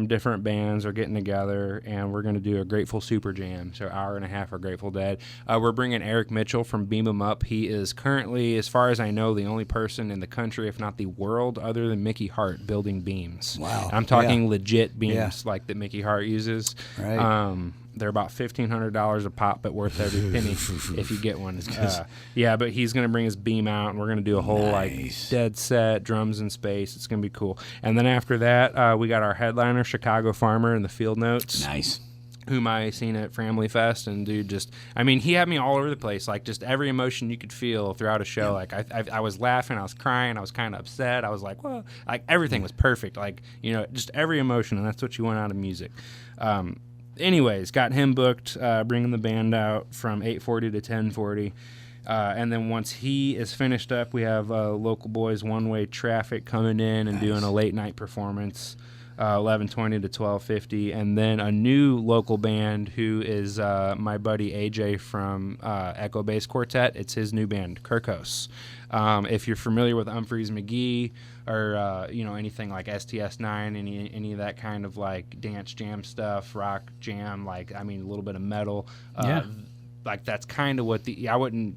different bands are getting together, and we're going to do a Grateful Super Jam. So hour and a half of Grateful Dead. We're bringing Eric Mitchell from Beam 'Em Up. He is currently, as far as I know, the only person in the country, if not the world, other than Mickey Hart, building beams. Wow. And I'm talking Yeah. legit beams Yeah. like that Mickey Hart uses. Right. They're about $1,500 a pop, but worth every penny if you get one. But he's going to bring his beam out, and we're going to do a whole Nice. dead set, drums in space. It's going to be cool. And then after that, we got our headliner, Chicago Farmer, and the Field Notes, Nice. whom I seen at Family Fest. And dude, he had me all over the place. Like just every emotion you could feel throughout a show. Like I was laughing, I was crying, I was kind of upset. I was like, well, like everything was perfect. Like, just every emotion, and that's what you want out of music. Anyways, got him booked, bringing the band out from 8:40 to 10:40. And then once he is finished up, we have local boys, One Way Traffic, coming in and doing a late night performance, 11:20 to 12:50. And then a new local band who is my buddy AJ from Echo Bass Quartet. It's his new band, Kirkos. If you're familiar with Humphreys McGee or anything like STS9, any of that kind of like dance jam stuff, rock jam, a little bit of metal, like that's kind of what I wouldn't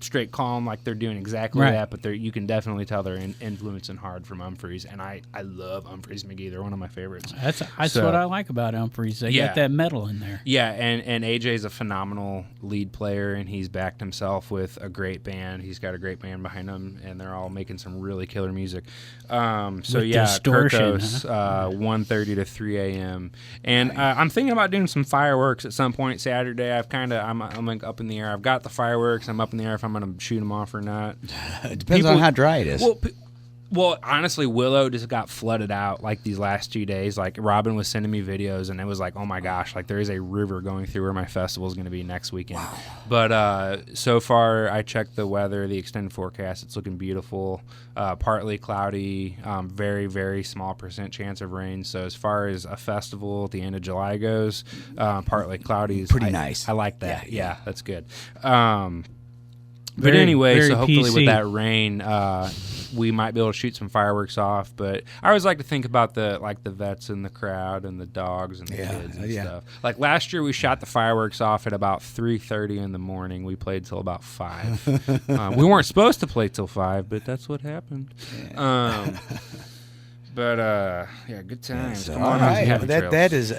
straight call them like they're doing exactly Right. that, but you can definitely tell they're influencing hard from Humphreys, and I love Humphreys McGee. They're one of my favorites. That's So- what I like about Humphreys. They Yeah. got that metal in there. Yeah, and AJ's a phenomenal lead player, and he's backed himself with a great band. He's got a great band behind him, and they're all making some really killer music. With distortion, Kirkos, 1:30 to 3 a.m. And I'm thinking about doing some fireworks at some point Saturday. I'm like up in the air. I've got the fireworks. I'm up in the air if I'm going to shoot them off or not. It depends on how dry it is. Well, honestly, Willow just got flooded out like these last 2 days. Like Robin was sending me videos, and it was like, oh my gosh, like there is a river going through where my festival is going to be next weekend. Wow. But so far, I checked the weather, the extended forecast. It's looking beautiful. Partly cloudy, very, very small % chance of rain. So as far as a festival at the end of July goes, partly cloudy is Pretty nice. I like that. Yeah. Yeah, that's good. But Very- anyway, very so hopefully PC. with that rain, we might be able to shoot some fireworks off. But I always like to think about the vets in the crowd and the dogs and the kids and stuff. Like last year, we shot the fireworks off at about 3:30 in the morning. We played till about 5. We weren't supposed to play till 5, but that's what happened. But yeah, good times. So, Come all on out to right, Happy Trails.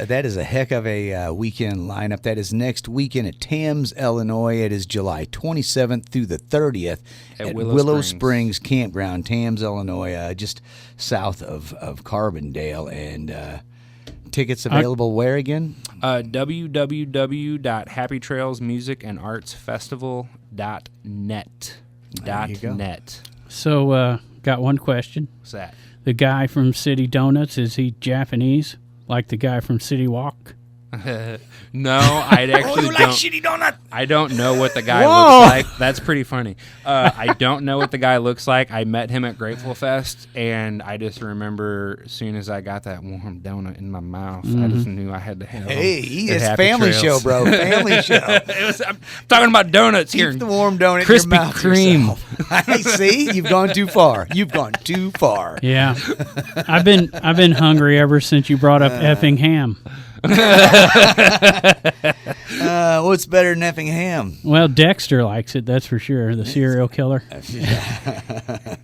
that is a heck of a weekend lineup. That is next weekend at Tamms, Illinois. It is July 27th through the 30th At Willow Willow Springs Campground, Tamms, Illinois, just south of Carbondale. And tickets available where again? www.happytrailsmusicandartsfestival.net. There you go. .net. So, got one question. What's that? The guy from City Donuts, is he Japanese? Like the guy from City Walk? No, I actually like don't. shitty donut? I don't know what the guy Whoa. looks like. That's pretty funny. I don't know what the guy looks like. I met him at Grateful Fest, and I just remember as soon as I got that warm donut in my mouth, I just knew I had to have Hey, them. it's Happy family Trails. show, bro. Family show. I'm talking about donuts here. Keep the warm donut Krispy in your mouth Kreme. yourself. I see. You've gone too far. You've gone too far. Yeah. I've been hungry ever since you brought up effing ham. What's better than effing ham? Well, Dexter likes it, that's for sure. The serial killer.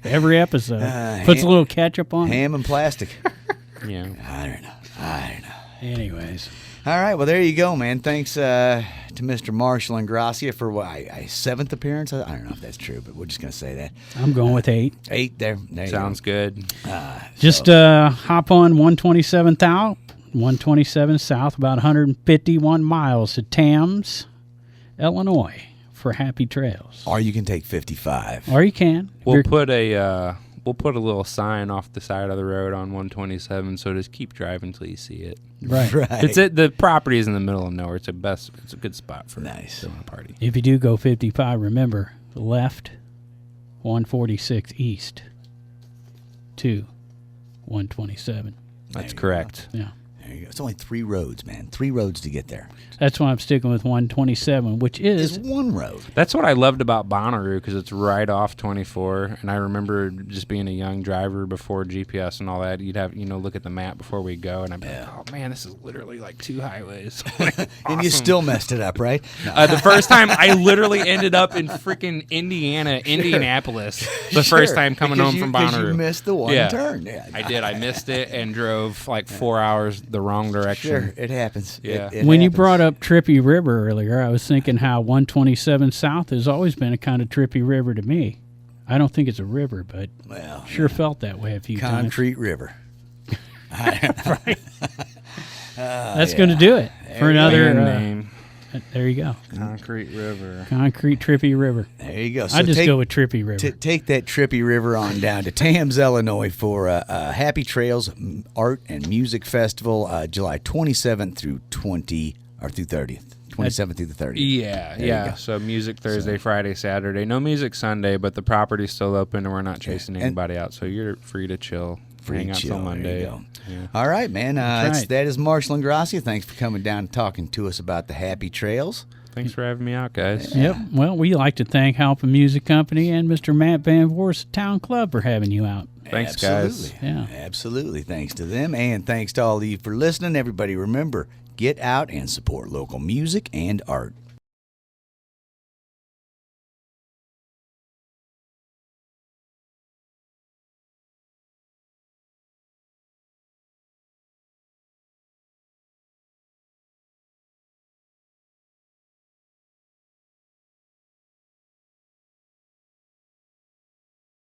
Every episode. Puts a little ketchup on it. Ham and plastic. Yeah. I don't know. Anyways. All right. Well, there you go, man. Thanks to Mr. Marshall Ingrassia for what, a 7th appearance. I don't know if that's true, but we're just going to say that. I'm going with 8. 8 there. There you Sounds good. Just hop on 127th out. 127 south, about 151 miles to Tamms, Illinois, for Happy Trails. Or you can take 55. Or you can. We'll put a little sign off the side of the road on 127, so just keep driving till you see it. Right. The property is in the middle of nowhere. It's a good spot for Nice. throwing a party. If you do go 55, remember, left 146 east to 127. That's correct. Yeah. There you go. It's only 3 roads, man. 3 roads to get there. That's why I'm sticking with 127, which It's is 1 road. That's what I loved about Bonnaroo, because it's right off 24. And I remember just being a young driver before GPS and all that. You'd have, look at the map before we go, and I'd be like, oh man, this is literally like 2 highways. And you still messed it up, right? The first time I literally ended up in freaking Indianapolis. The first time coming home from Because Bonnaroo. you missed the one turn. Yeah, I did. I missed it and drove like 4 hours the wrong direction. Sure, it happens. Yeah. It when you happens. brought up Trippy River earlier, I was thinking how 127 south has always been a kind of trippy river to me. I don't think it's a river, but Well, sure felt that way a few times. Concrete River. That's going to do it for another Band name. There you go. Concrete River. Concrete Trippy River. There you go. I just go with Trippy River. Take that Trippy River on down to Tamms, Illinois for Happy Trails Art and Music Festival, July 27th through 30th. 27th through the 30th. Yeah, There you yeah. go. So music Thursday, Friday, Saturday. No music Sunday, but the property's still open and we're not chasing anybody out. So you're free to chill. Hang out chill. till Monday. There you go. Yeah. All right, man. That's right. That is Marshall Ingrassia. Thanks for coming down and talking to us about the Happy Trails. Thanks for having me out, guys. Yep. Well, we like to thank Halpin Music Company and Mr. Matt Van Voorhis Town Club for having you out. Thanks, guys. Yeah. Absolutely. Thanks to them. And thanks to all of you for listening. Everybody remember, get out and support local music and art.